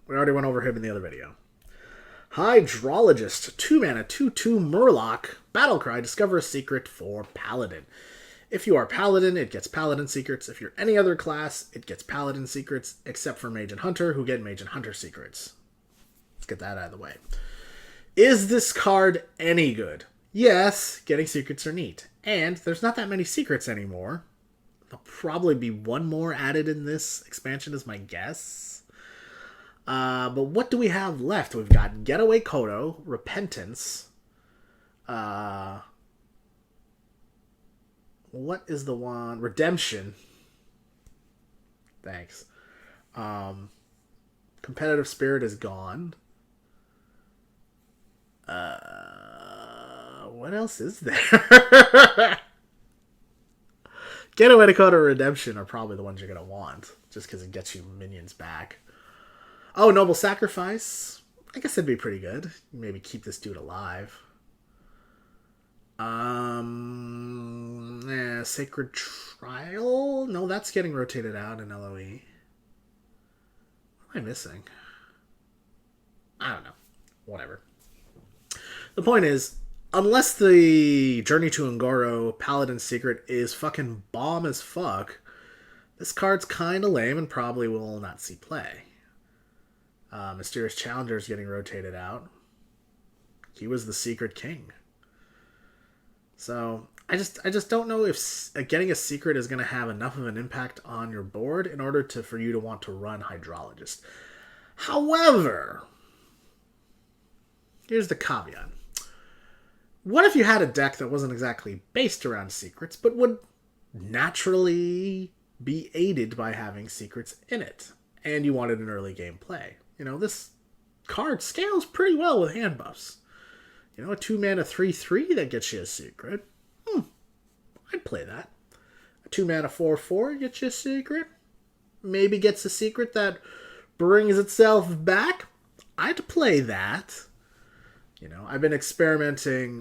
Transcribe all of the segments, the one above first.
We already went over him in the other video. Hydrologist, 2 mana, 2/2 Murloc. Battlecry, discover a secret for Paladin. If you are Paladin, it gets Paladin secrets. If you're any other class, it gets Paladin secrets, except for Mage and Hunter, who get Mage and Hunter secrets. Let's get that out of the way. Is this card any good? Yes, getting secrets are neat. And there's not that many secrets anymore. There'll probably be one more added in this expansion is my guess. But what do we have left? We've got Getaway Kodo, Repentance. What is the one? Redemption. Thanks. Competitive Spirit is gone. What else is there? Getaway Dakota Redemption are probably the ones you're going to want, just because it gets you minions back. Oh, Noble Sacrifice. I guess that'd be pretty good. Maybe keep this dude alive. Sacred Trial? No, that's getting rotated out in LOE. What am I missing? I don't know. Whatever. The point is, unless the Journey to Ungoro Paladin Secret is fucking bomb as fuck, this card's kind of lame and probably will not see play. Mysterious Challenger is getting rotated out. He was the Secret King. So, I just don't know if getting a secret is going to have enough of an impact on your board in order for you to want to run Hydrologist. However, here's the caveat. What if you had a deck that wasn't exactly based around secrets, but would naturally be aided by having secrets in it, and you wanted an early game play? You know, this card scales pretty well with hand buffs. You know, a 2 mana 3/3 that gets you a secret. I'd play that. A 2 mana 4/4 gets you a secret. Maybe gets a secret that brings itself back. I'd play that. You know, I've been experimenting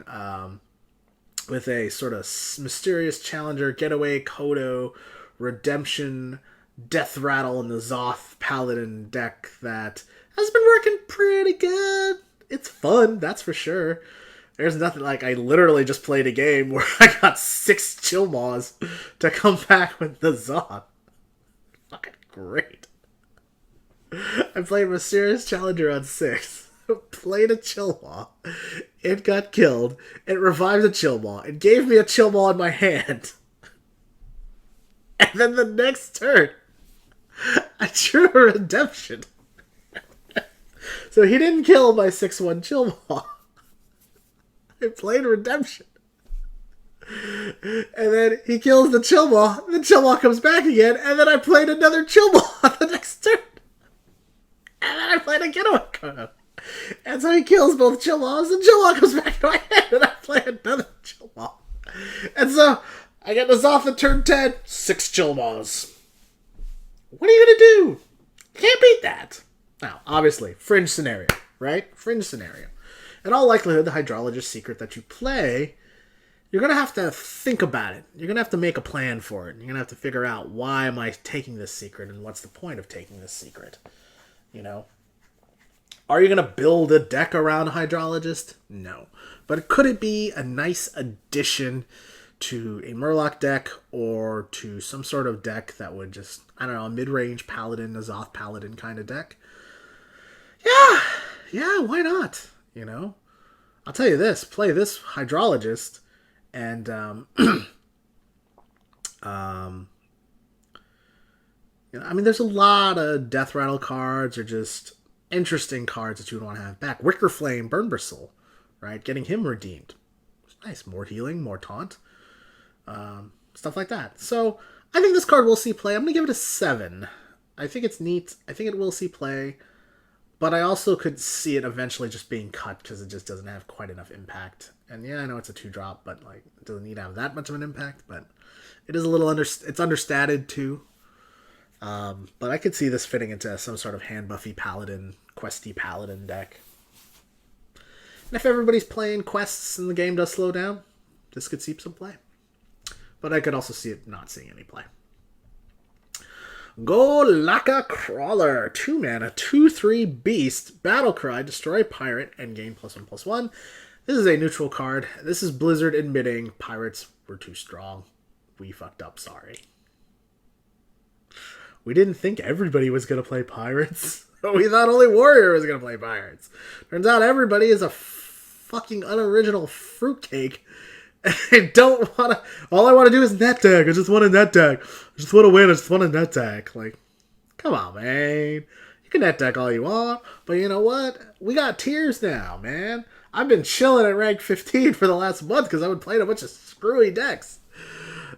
with a sort of Mysterious Challenger, Getaway Kodo, Redemption, Death Rattle, and the Zoth Paladin deck that has been working pretty good. It's fun, that's for sure. There's nothing like I literally just played a game where I got 6 Chillmaws to come back with the Zoth. Fucking great. I played Mysterious Challenger on 6. Played a Chillmaw. It got killed. It revived a Chillmaw. It gave me a Chillmaw in my hand. And then the next turn, I drew a Redemption. So he didn't kill my 6/1 Chillmaw. I played Redemption. And then he kills the Chillmaw. The Chillmaw comes back again. And then I played another Chillmaw on the next turn. And then I played a Getaway Kodo. And so he kills both Chillmaws, and Chillmaw comes back to my head, and I play another Chillmaw. And so I get this off at turn 10, 6 Chillmaws. What are you going to do? Can't beat that. Now, obviously, fringe scenario, right? Fringe scenario. In all likelihood, the Hydrologist secret that you play, you're going to have to think about it. You're going to have to make a plan for it. You're going to have to figure out, why am I taking this secret, and what's the point of taking this secret? You know? Are you going to build a deck around Hydrologist? No. But could it be a nice addition to a Murloc deck, or to some sort of deck that would just, I don't know, a mid-range Paladin, a Zoth Paladin kind of deck? Yeah, why not? You know? I'll tell you this, play this Hydrologist, and, you know, I mean, there's a lot of Death Rattle cards, or just interesting cards that you would want to have back. Wicker Flame, Burn Bristle, right? Getting him redeemed. It's nice. More healing, more taunt. Stuff like that. So, I think this card will see play. I'm going to give it a 7. I think it's neat. I think it will see play. But I also could see it eventually just being cut, because it just doesn't have quite enough impact. And yeah, I know it's a 2-drop, but like, it doesn't need to have that much of an impact. But it is a little it's understated too. But I could see this fitting into some sort of hand buffy Paladin, questy Paladin deck. And if everybody's playing quests and the game does slow down, this could see some play. But I could also see it not seeing any play. Golaka Crawler. 2 mana, 2/3 beast, battle cry, destroy pirate, and gain +1/+1. This is a neutral card. This is Blizzard admitting pirates were too strong. We fucked up, sorry. We didn't think everybody was going to play pirates. We thought only Warrior was going to play pirates. Turns out everybody is a fucking unoriginal fruitcake. I don't want to... All I want to do is net deck. I just want a net deck. I just want to win. I just want a net deck. Like, come on, man. You can net deck all you want. But you know what? We got tiers now, man. I've been chilling at rank 15 for the last month because I've been playing a bunch of screwy decks.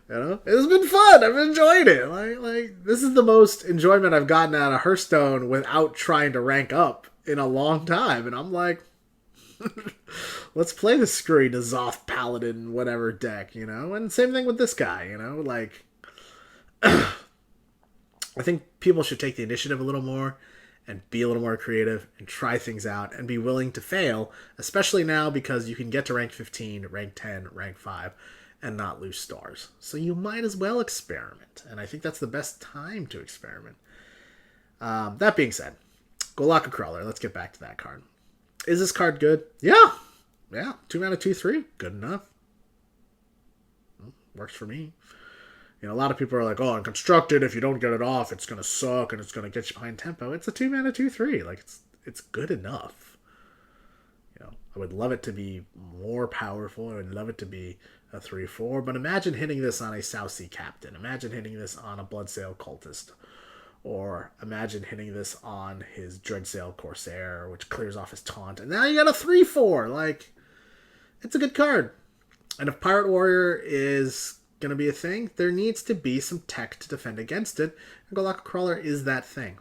You know? It's been fun. I've enjoyed it. Like this is the most enjoyment I've gotten out of Hearthstone without trying to rank up in a long time. And I'm like... Let's play the screwy N'Zoth Paladin whatever deck, you know? And same thing with this guy, you know? Like, I think people should take the initiative a little more and be a little more creative and try things out and be willing to fail, especially now because you can get to rank 15, rank 10, rank 5, and not lose stars. So you might as well experiment. And I think that's the best time to experiment. That being said, Golaka Crawler, let's get back to that card. Is this card good? Yeah. 2 mana, 2/3. Good enough. Works for me. You know, a lot of people are like, oh, in Constructed, if you don't get it off, it's going to suck and it's going to get you behind tempo. It's a 2 mana, 2/3. Like, it's good enough. You know, I would love it to be more powerful. I would love it to be a 3/4. But imagine hitting this on a South Sea Captain. Imagine hitting this on a Bloodsail Cultist. Or imagine hitting this on his Dreadsail Corsair, which clears off his taunt. And now you got a 3/4. Like, it's a good card. And if Pirate Warrior is going to be a thing, there needs to be some tech to defend against it. And Golaka Crawler is that thing.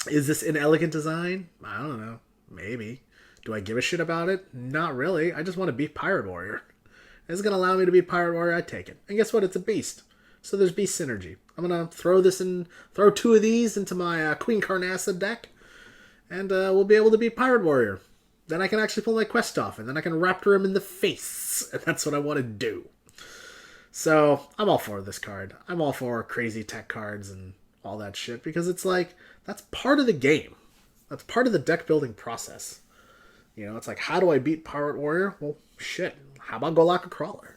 Is this an elegant design? I don't know. Maybe. Do I give a shit about it? Not really. I just want to beat Pirate Warrior. If it's going to allow me to beat Pirate Warrior, I take it. And guess what? It's a beast. So there's beast synergy. I'm going to throw 2 of these into my Queen Carnassa deck, and we'll be able to beat Pirate Warrior. Then I can actually pull my quest off, and then I can raptor him in the face, and that's what I want to do. So, I'm all for this card. I'm all for crazy tech cards and all that shit, because it's like, that's part of the game. That's part of the deck building process. You know, it's like, how do I beat Pirate Warrior? Well, shit. How about Golaka Crawler?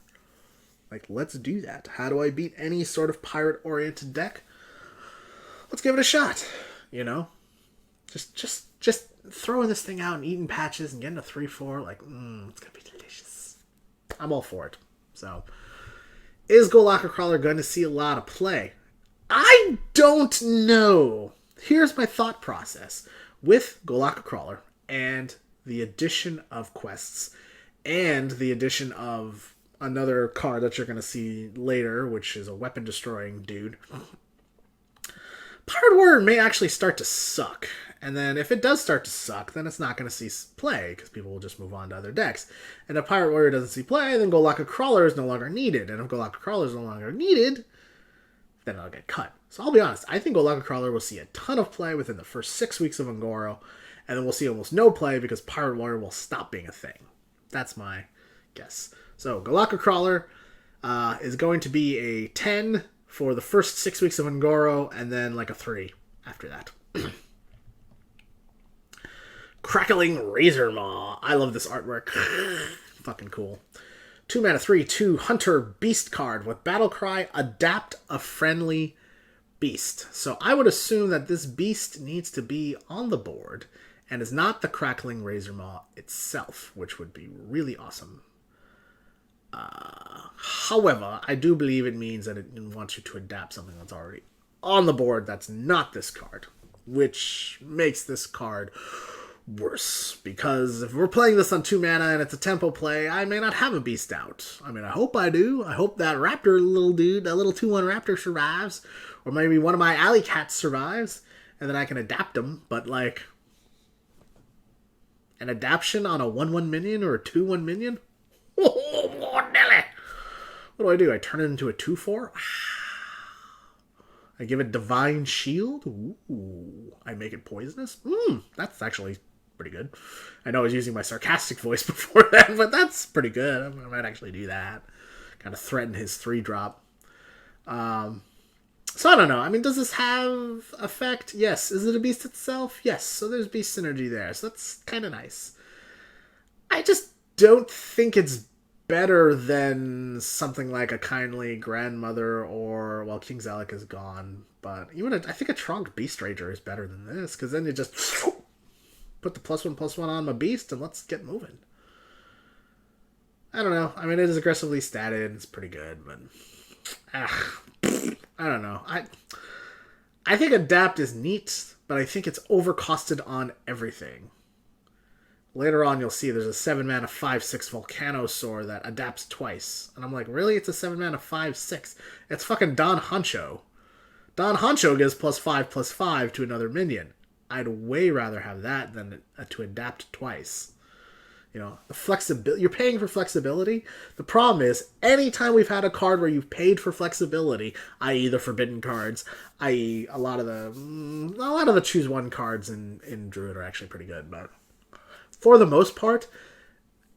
Like, let's do that. How do I beat any sort of pirate-oriented deck? Let's give it a shot. You know? Just throwing this thing out and eating patches and getting a 3/4, like, it's going to be delicious. I'm all for it. So, is Golaka Crawler going to see a lot of play? I don't know. Here's my thought process. With Golaka Crawler and the addition of quests and the addition of another card that you're going to see later, which is a weapon-destroying dude, Pirate Warrior may actually start to suck. And then if it does start to suck, then it's not going to see play, because people will just move on to other decks. And if Pirate Warrior doesn't see play, then Golaka Crawler is no longer needed. And if Golaka Crawler is no longer needed, then it'll get cut. So I'll be honest, I think Golaka Crawler will see a ton of play within the first 6 weeks of Ungoro, and then we'll see almost no play because Pirate Warrior will stop being a thing. That's my guess. So Golaka Crawler is going to be a 10 for the first 6 weeks of Ungoro, and then like a 3 after that. Crackling Razor Maw. I love this artwork. Fucking cool. 2 mana, 3/2 Hunter Beast card with Battle Cry, adapt a friendly beast. So I would assume that this beast needs to be on the board and is not the Crackling Razor Maw itself, which would be really awesome. However, I do believe it means that it wants you to adapt something that's already on the board that's not this card, which makes this card worse, because if we're playing this on 2 mana and it's a tempo play, I may not have a beast out. I mean, I hope I do. I hope that raptor little dude, that little 2/1 raptor survives, or maybe one of my alley cats survives, and then I can adapt them. But like, an adaption on a 1/1 minion or a 2/1 minion? Oh, Nelly! What do? I turn it into a 2/4? I give it Divine Shield? Ooh. I make it poisonous? That's actually pretty good. I know I was using my sarcastic voice before that, but that's pretty good. I might actually do that. Kind of threaten his 3-drop. So I don't know. I mean, does this have effect? Yes. Is it a beast itself? Yes. So there's beast synergy there. So that's kind of nice. I just don't think it's better than something like a kindly grandmother or, well, King Zalek is gone. But even I think a Trunk Beast Rager is better than this, because then you just put the +1/+1 on my beast and let's get moving. I don't know. I mean, it is aggressively statted. It's pretty good, but I don't know. I think Adapt is neat, but I think it's overcosted on everything. Later on, you'll see there's a 7-mana 5/6 Volcanosaur that adapts twice. And I'm like, really? It's a 7-mana 5/6? It's fucking Don Honcho. Don Honcho gives +5/+5 to another minion. I'd way rather have that than to adapt twice. You know, the flexibility. You're paying for flexibility. The problem is, anytime we've had a card where you've paid for flexibility, i.e. the forbidden cards, i.e. a lot of the choose one cards in Druid are actually pretty good, but for the most part,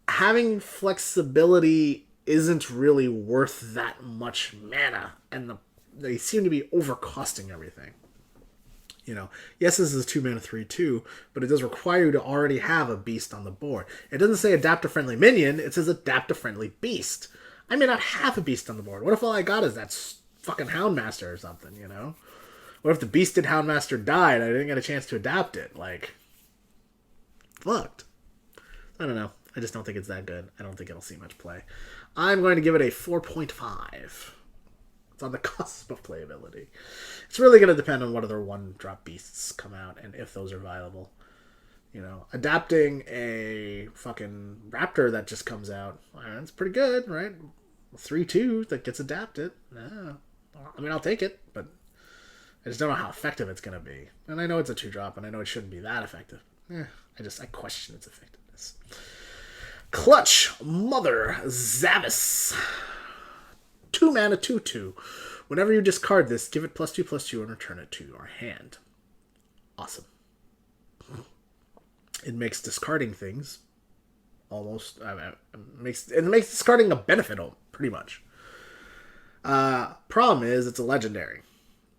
having flexibility isn't really worth that much mana, and they seem to be overcosting everything. You know, yes, this is a 2-mana 3/2, but it does require you to already have a beast on the board. It doesn't say adapt a friendly minion, it says adapt a friendly beast. I may not have a beast on the board. What if all I got is that fucking Houndmaster or something, you know? What if the beasted Houndmaster died? I didn't get a chance to adapt it. Like, fucked. I don't know. I just don't think it's that good. I don't think it'll see much play. I'm going to give it a 4.5. It's on the cusp of playability. It's really going to depend on what other 1-drop beasts come out and if those are viable. You know, adapting a fucking Raptor that just comes out, it's pretty good, right? 3/2 that gets adapted. Yeah. I mean, I'll take it, but I just don't know how effective it's going to be. And I know it's a 2-drop, and I know it shouldn't be that effective. I question its effectiveness. Clutch Mother Zavis. 2-mana 2/2. Whenever you discard this, give it +2/+2 and return it to your hand. Awesome. It makes discarding things almost. It makes discarding a benefit, pretty much. Problem is, it's a legendary,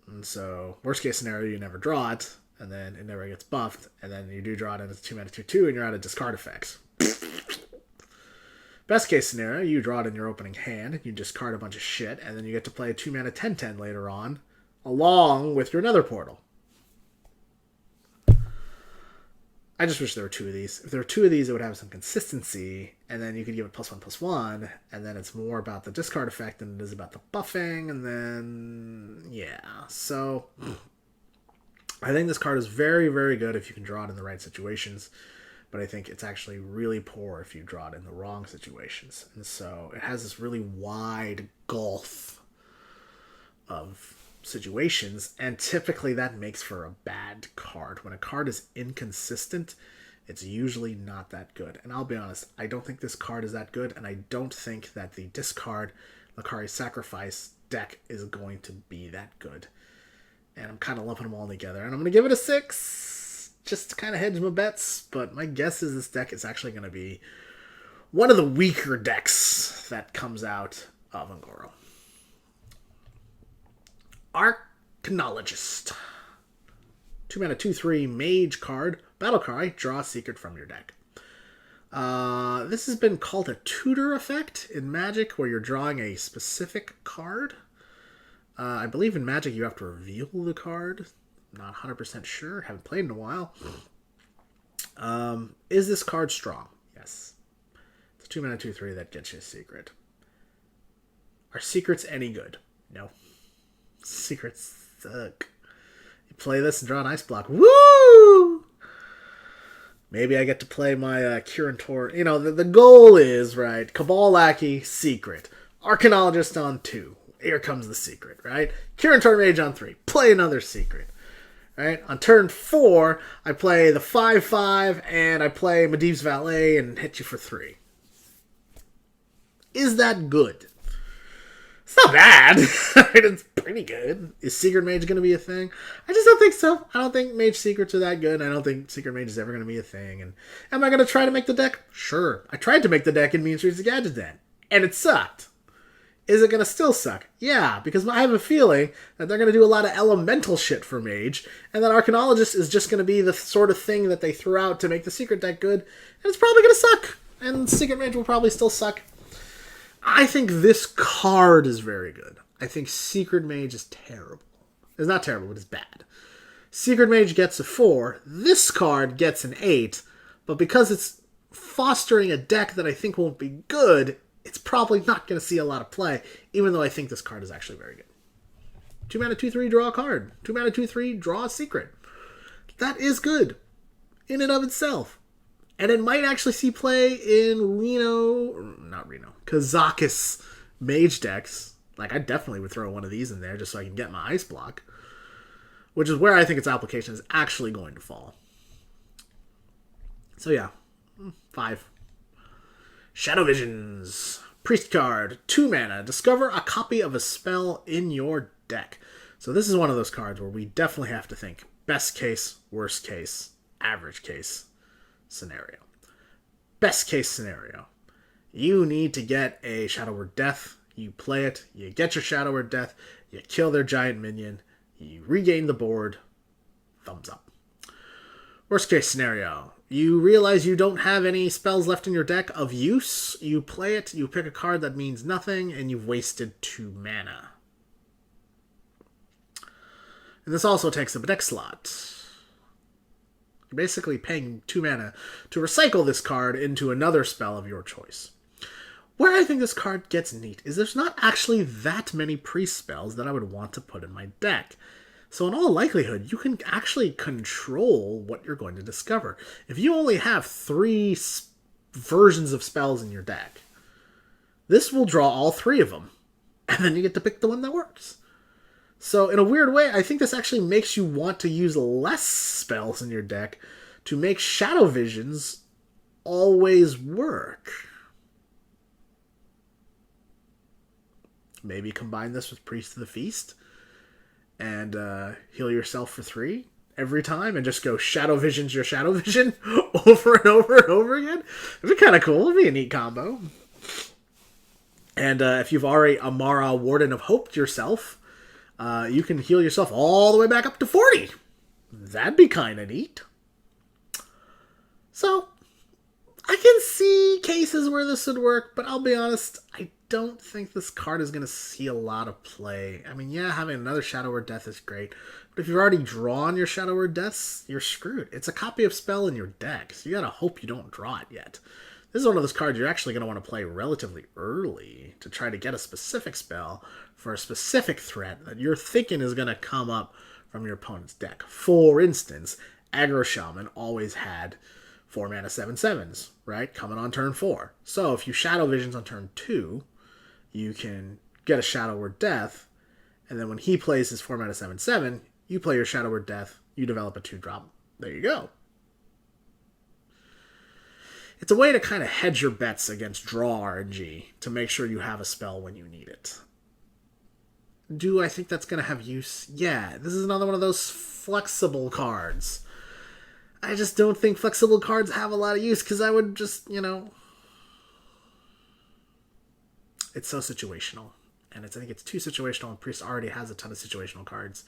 and so worst case scenario, you never draw it, and then it never gets buffed, and then you do draw it, and it's 2-mana 2/2, and you're out of discard effects. Best case scenario, you draw it in your opening hand, you discard a bunch of shit, and then you get to play a 2-mana 10/10 later on, along with your Nether Portal. I just wish there were 2 of these. If there were 2 of these, it would have some consistency, and then you could give it +1/+1, and then it's more about the discard effect than it is about the buffing, and then, yeah. So, I think this card is very, very good if you can draw it in the right situations. But I think it's actually really poor if you draw it in the wrong situations. And so it has this really wide gulf of situations, and typically that makes for a bad card. When a card is inconsistent, it's usually not that good. And I'll be honest, I don't think this card is that good, and I don't think that the discard Lakari Sacrifice deck is going to be that good. And I'm kind of lumping them all together, and I'm going to give it a 6. Just to kind of hedge my bets, but my guess is this deck is actually going to be one of the weaker decks that comes out of Ungoro. Arcanologist. 2-mana 2/3 mage card. Battle cry, draw a secret from your deck. This has been called a tutor effect in Magic, where you're drawing a specific card. I believe in Magic you have to reveal the card. Not 100% sure. Haven't played in a while. Is this card strong? Yes. It's a 2-mana 2/3 that gets you a secret. Are secrets any good? No. Secrets suck. You play this and draw an ice block. Woo! Maybe I get to play my Curantor. You know, the goal is, right, Cabal Lackey, secret. Arcanologist on 2. Here comes the secret, right? Curantor Mage on 3. Play another secret. Right? On turn 4, I play the 5/5, and I play Medivh's Valet and hit you for 3. Is that good? It's not bad. It's pretty good. Is Secret Mage going to be a thing? I just don't think so. I don't think Mage Secrets are that good. I don't think Secret Mage is ever going to be a thing. And am I going to try to make the deck? Sure. I tried to make the deck in Mean Streets of Gadgetzan, and it sucked. Is it going to still suck? Yeah, because I have a feeling that they're going to do a lot of elemental shit for Mage, and that Arcanologist is just going to be the sort of thing that they threw out to make the Secret deck good, and it's probably going to suck. And Secret Mage will probably still suck. I think this card is very good. I think Secret Mage is terrible. It's not terrible, but it's bad. Secret Mage gets a 4. This card gets an 8. But because it's fostering a deck that I think won't be good, it's probably not going to see a lot of play, even though I think this card is actually very good. 2 mana, 2/3, draw a card. 2 mana, 2/3, draw a secret. That is good in and of itself. And it might actually see play in Kazakus Mage decks. Like, I definitely would throw one of these in there just so I can get my Ice Block. Which is where I think its application is actually going to fall. So yeah, 5. Shadow Visions. Priest card. 2 mana. Discover a copy of a spell in your deck. So this is one of those cards where we definitely have to think best case, worst case, average case scenario. Best case scenario. You need to get a Shadow Word Death. You play it. You get your Shadow Word Death. You kill their giant minion. You regain the board. Thumbs up. Worst case scenario. You realize you don't have any spells left in your deck of use. You play it. You pick a card that means nothing. And you've wasted 2 mana. And this also takes up a deck slot. You're basically paying 2 mana to recycle this card into another spell of your choice. Where I think this card gets neat is there's not actually that many priest spells that I would want to put in my deck. So in all likelihood, you can actually control what you're going to discover. If you only have 3 versions of spells in your deck, this will draw all 3 of them. And then you get to pick the one that works. So in a weird way, I think this actually makes you want to use less spells in your deck to make Shadow Visions always work. Maybe combine this with Priest of the Feast and heal yourself for 3 every time and just go Shadow Vision's your Shadow Vision over and over and over again. It'd be kind of cool. It'd be a neat combo. And if you've already Amara Warden of Hope yourself, you can heal yourself all the way back up to 40. That'd be kind of neat. So, I can see cases where this would work, but I'll be honest, I don't think this card is going to see a lot of play. I mean, yeah, having another Shadow Word Death is great, but if you've already drawn your Shadow Word Deaths, you're screwed. It's a copy of spell in your deck, so you gotta hope you don't draw it yet. This is one of those cards you're actually going to want to play relatively early to try to get a specific spell for a specific threat that you're thinking is going to come up from your opponent's deck. For instance, Aggro Shaman always had 4 mana 7/7s, right? Coming on turn 4. So if you Shadow Visions on turn 2, you can get a Shadow Word Death, and then when he plays his 4 mana 7/7, you play your Shadow Word Death, you develop a 2-drop. There you go. It's a way to kind of hedge your bets against draw RNG to make sure you have a spell when you need it. Do I think that's going to have use? Yeah, this is another one of those flexible cards. I just don't think flexible cards have a lot of use because I would just, it's so situational. And I think it's too situational, and Priest already has a ton of situational cards.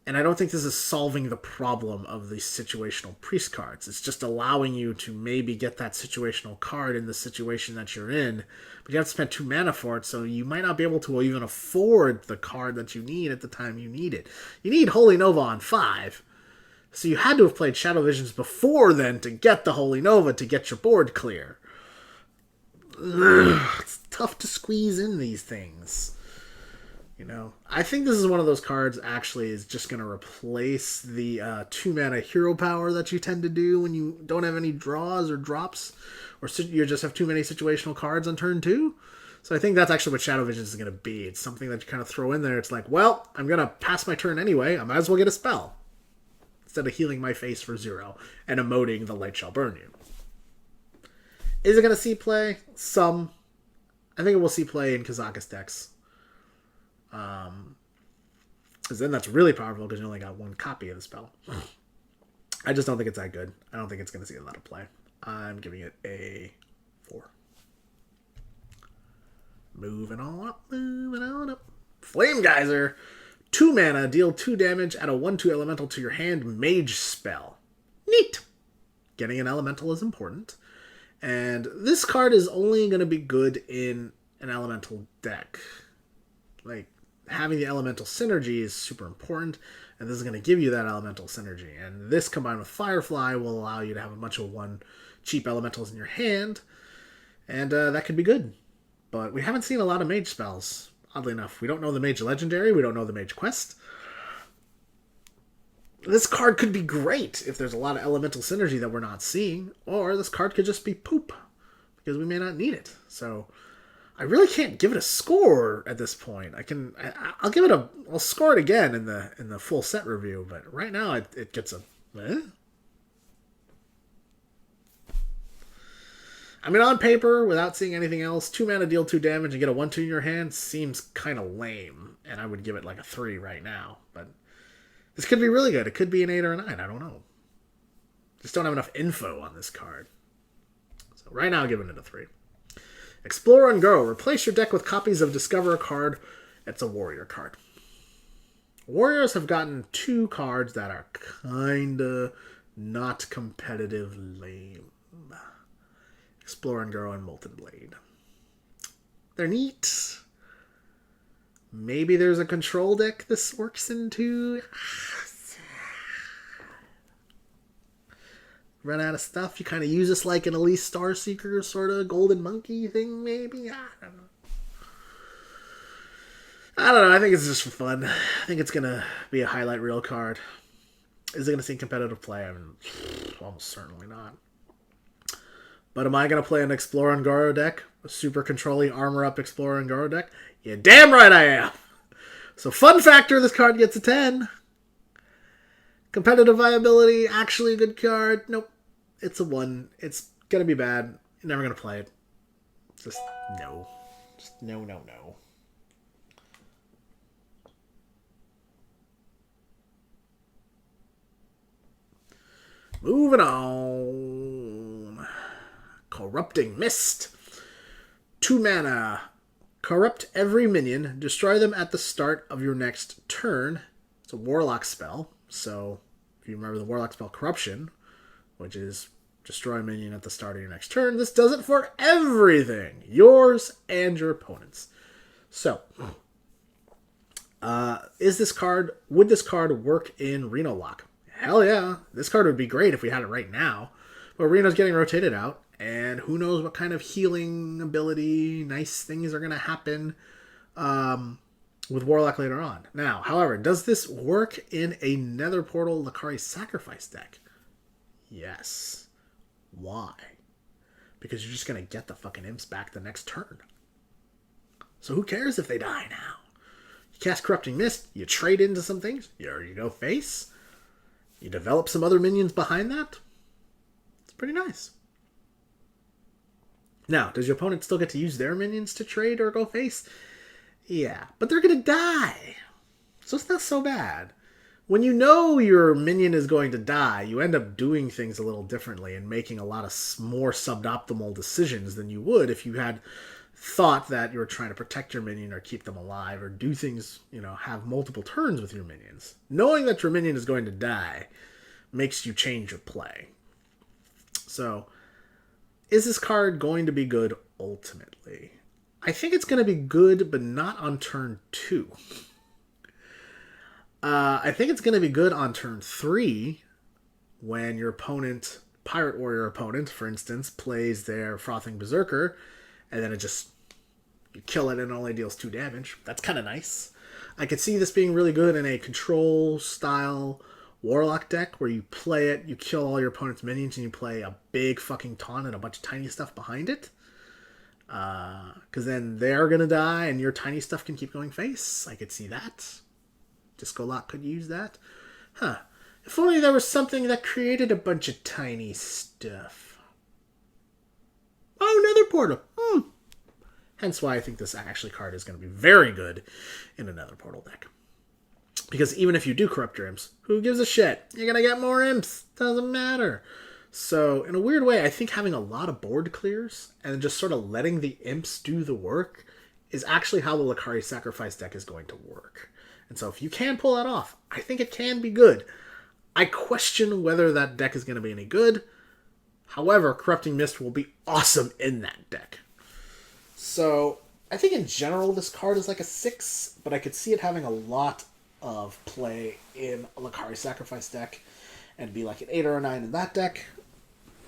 And I don't think this is solving the problem of the situational Priest cards. It's just allowing you to maybe get that situational card in the situation that you're in, but you have to spend 2 mana for it, so you might not be able to even afford the card that you need at the time you need it. You need Holy Nova on 5, so you had to have played Shadow Visions before then to get the Holy Nova to get your board clear. It's tough to squeeze in these things. I think this is one of those cards actually is just going to replace the 2 mana hero power that you tend to do when you don't have any draws or drops, or you just have too many situational cards on turn 2. So I think that's actually what Shadow Visions is going to be. It's something that you kind of throw in there. It's like, well, I'm going to pass my turn anyway. I might as well get a spell instead of healing my face for 0 and emoting the light shall burn you. Is it going to see play? Some. I think it will see play in Kazakus decks. Because then that's really powerful because you only got 1 copy of the spell. I just don't think it's that good. I don't think it's going to see a lot of play. I'm giving it a 4. Moving on up, moving on up. Flame Geyser. 2 mana, deal 2 damage, add a 1/2 elemental to your hand, mage spell. Neat! Getting an elemental is important. And this card is only going to be good in an elemental deck. Like, having the elemental synergy is super important, and this is going to give you that elemental synergy. And this combined with Firefly will allow you to have a bunch of 1 cheap elementals in your hand, and that could be good. But we haven't seen a lot of mage spells. Oddly enough, we don't know the Mage Legendary, we don't know the Mage Quest. This card could be great if there's a lot of elemental synergy that we're not seeing, or this card could just be poop, because we may not need it. So, I really can't give it a score at this point. I'll score it again in the full set review, but right now it gets a, I mean, on paper, without seeing anything else, 2 mana, deal 2 damage, and get a 1/2 in your hand seems kind of lame, and I would give it like a 3 right now. But this could be really good. It could be an 8 or a 9. I don't know. Just don't have enough info on this card. So right now, I'm giving it a 3. Explore Ungoro. Replace your deck with copies of Discover a card. It's a warrior card. Warriors have gotten 2 cards that are kinda not competitive lame. Explore Ungoro and Molten Blade. They're neat. Maybe there's a control deck this works into. Run out of stuff. You kind of use this like an Elise Star Seeker sort of Golden Monkey thing, maybe? I don't know. I think it's just for fun. I think it's going to be a highlight reel card. Is it going to see competitive play? I mean, almost certainly not. But am I going to play an Explore Ungoro deck? A super controlling armor up Explore Ungoro deck? Yeah, damn right I am! So fun factor, this card gets a 10. Competitive viability, actually a good card. Nope. It's a 1. It's going to be bad. You're never going to play it. Just no. Just no. Moving on. Corrupting Mist. 2 mana. Corrupt every minion. Destroy them at the start of your next turn. It's a Warlock spell. So, if you remember the Warlock spell Corruption, which is destroy a minion at the start of your next turn, this does it for everything. Yours and your opponent's. So, would this card work in Reno Lock? Hell yeah. This card would be great if we had it right now. But Reno's getting rotated out, and who knows what kind of healing ability, nice things are going to happen with Warlock later on. Now, however, does this work in a Nether Portal Lakari Sacrifice deck? Yes. Why? Because you're just going to get the fucking imps back the next turn. So who cares if they die now? You cast Corrupting Mist, you trade into some things, there you go face. You develop some other minions behind that. It's pretty nice. Now, does your opponent still get to use their minions to trade or go face? Yeah, but they're going to die. So it's not so bad. When you know your minion is going to die, you end up doing things a little differently and making a lot of more suboptimal decisions than you would if you had thought that you were trying to protect your minion or keep them alive or do things, have multiple turns with your minions. Knowing that your minion is going to die makes you change your play. So, is this card going to be good ultimately? I think it's going to be good, but not on turn 2. I think it's going to be good on turn 3 when your opponent, Pirate Warrior opponent, for instance, plays their Frothing Berserker, and then you kill it and it only deals 2 damage. That's kind of nice. I could see this being really good in a control-style Warlock deck where you play it, you kill all your opponent's minions, and you play a big fucking taunt and a bunch of tiny stuff behind it. Because then they're going to die and your tiny stuff can keep going face. I could see that. Disco Lock could use that. If only there was something that created a bunch of tiny stuff. Oh, Nether Portal. Hence why I think this actually card is going to be very good in a Nether Portal deck. Because even if you do corrupt your imps, who gives a shit? You're going to get more imps. Doesn't matter. So, in a weird way, I think having a lot of board clears and just sort of letting the imps do the work is actually how the Lakari Sacrifice deck is going to work. And so if you can pull that off, I think it can be good. I question whether that deck is going to be any good. However, Corrupting Mist will be awesome in that deck. So I think in general this card is like a 6, but I could see it having a lot of play in a Lakari Sacrifice deck and be like an 8 or a 9 in that deck.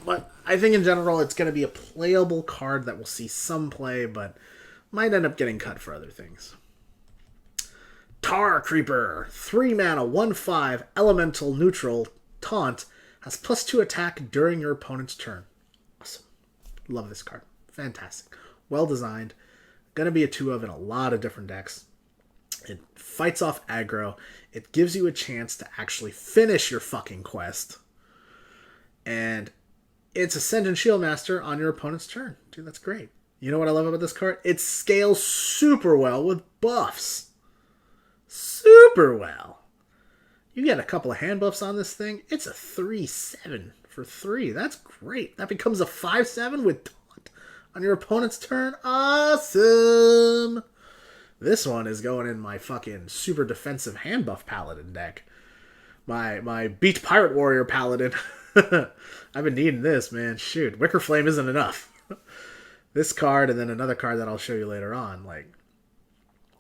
But I think in general it's going to be a playable card that will see some play, but might end up getting cut for other things. Tar Creeper, 3 mana, 1/5, elemental, neutral, taunt, has +2 attack during your opponent's turn. Awesome. Love this card. Fantastic. Well designed. Gonna be a 2 of in a lot of different decks. It fights off aggro. It gives you a chance to actually finish your fucking quest. And it's Ascension Shieldmaster on your opponent's turn. Dude, that's great. You know what I love about this card? It scales super well with buffs. Super well. You get a couple of hand buffs on this thing. It's a 3/7 for 3. That's great. That becomes a 5/7 with taunt on your opponent's turn. Awesome. This one is going in my fucking super defensive hand buff paladin deck. My Beat Pirate Warrior paladin. I've been needing this, man. Shoot, Wicker Flame isn't enough. This card and then another card that I'll show you later on. Like,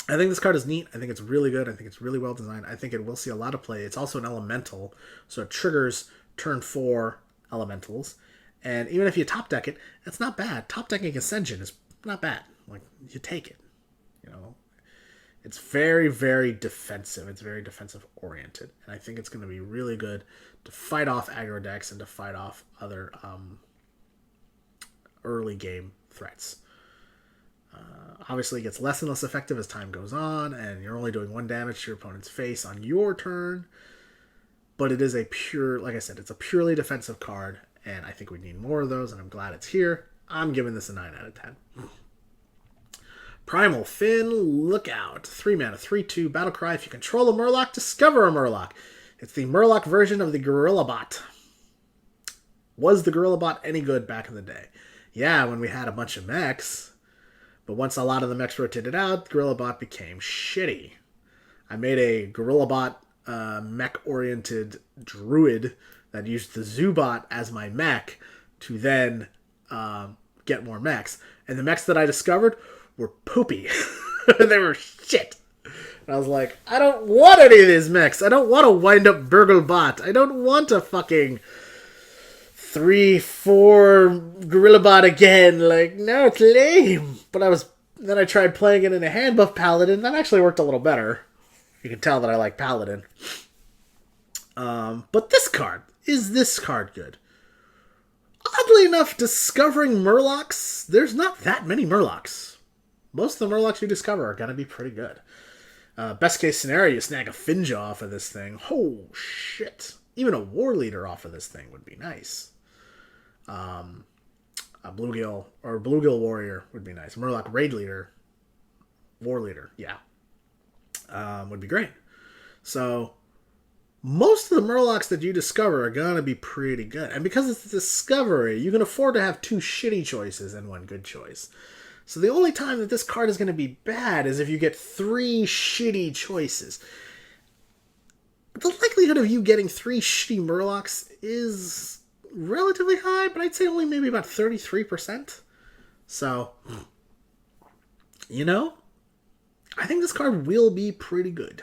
I think this card is neat. I think it's really good. I think it's really well designed. I think it will see a lot of play. It's also an elemental, so it triggers turn 4 elementals. And even if you top deck it, it's not bad. Top decking Ascension is not bad. Like, you take it. You know, it's very, very defensive. It's very defensive oriented, and I think it's going to be really good to fight off aggro decks and to fight off other early game threats. Obviously, it gets less and less effective as time goes on, and you're only doing 1 damage to your opponent's face on your turn. But it is a pure, like I said, it's a purely defensive card, and I think we need more of those, and I'm glad it's here. I'm giving this a 9 out of 10. Primal Fin, Lookout. 3 mana, 3/2, Battlecry. If you control a Murloc, discover a Murloc. It's the Murloc version of the Gorilla Bot. Was the Gorilla Bot any good back in the day? Yeah, when we had a bunch of mechs. But once a lot of the mechs rotated out, Gorilla Bot became shitty. I made a Gorilla Bot mech-oriented druid that used the Zoobot as my mech to then get more mechs. And the mechs that I discovered were poopy. They were shit. And I was like, I don't want any of these mechs. I don't want a wind-up Burglebot. I don't want a fucking 3/4 Gorilla Bot again. Like, no, it's lame. But then I tried playing it in a hand buff paladin. That actually worked a little better. You can tell that I like paladin. But is this card good? Oddly enough, discovering Murlocs, there's not that many Murlocs. Most of the Murlocs you discover are going to be pretty good. Best case scenario, you snag a Finja off of this thing. Oh, shit. Even a War Leader off of this thing would be nice. A Bluegill or Bluegill Warrior would be nice. Murloc Raid Leader, War Leader, yeah, would be great. So most of the Murlocs that you discover are gonna be pretty good, and because it's a discovery, you can afford to have 2 shitty choices and 1 good choice. So the only time that this card is going to be bad is if you get 3 shitty choices. The likelihood of you getting 3 shitty Murlocs is relatively high, but I'd say only maybe about 33%. So, you know, I think this card will be pretty good.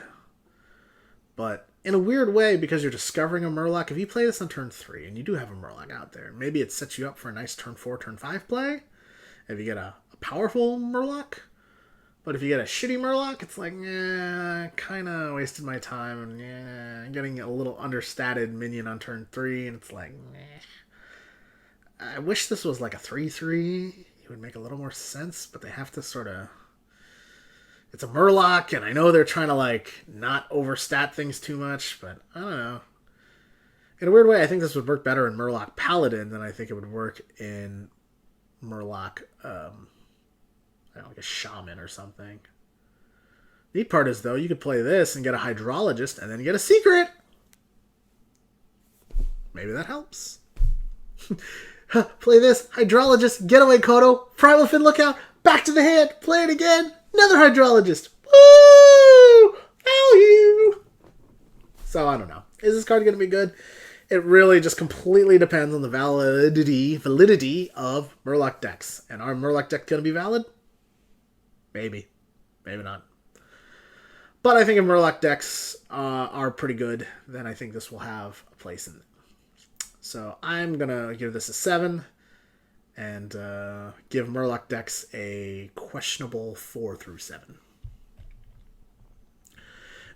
But in a weird way, because you're discovering a Murloc, if you play this on turn 3, and you do have a Murloc out there, maybe it sets you up for a nice turn 4, turn 5 play. If you get a powerful Murloc. But if you get a shitty Murloc, it's like, kind of wasted my time. And I'm getting a little understated minion on turn 3, and it's like, I wish this was like a 3/3. It would make a little more sense, but they have to sort of... It's a Murloc, and I know they're trying to, like, not overstat things too much, but I don't know. In a weird way, I think this would work better in Murloc Paladin than I think it would work in Murloc, I don't know, like a Shaman or something. Neat part is, though, you could play this and get a Hydrologist and then get a secret. Maybe that helps. Play this, Hydrologist, Getaway Kodo, Primal Fin Lookout, back to the hand, play it again. Another hydrologist. Woo! Value! So, I don't know. Is this card going to be good? It really just completely depends on the validity of Murloc decks. And are Murloc decks going to be valid? Maybe. Maybe not. But I think if Murloc decks are pretty good, then I think this will have a place in it. So I'm going to give this a 7 and give Murloc decks a questionable 4 through 7.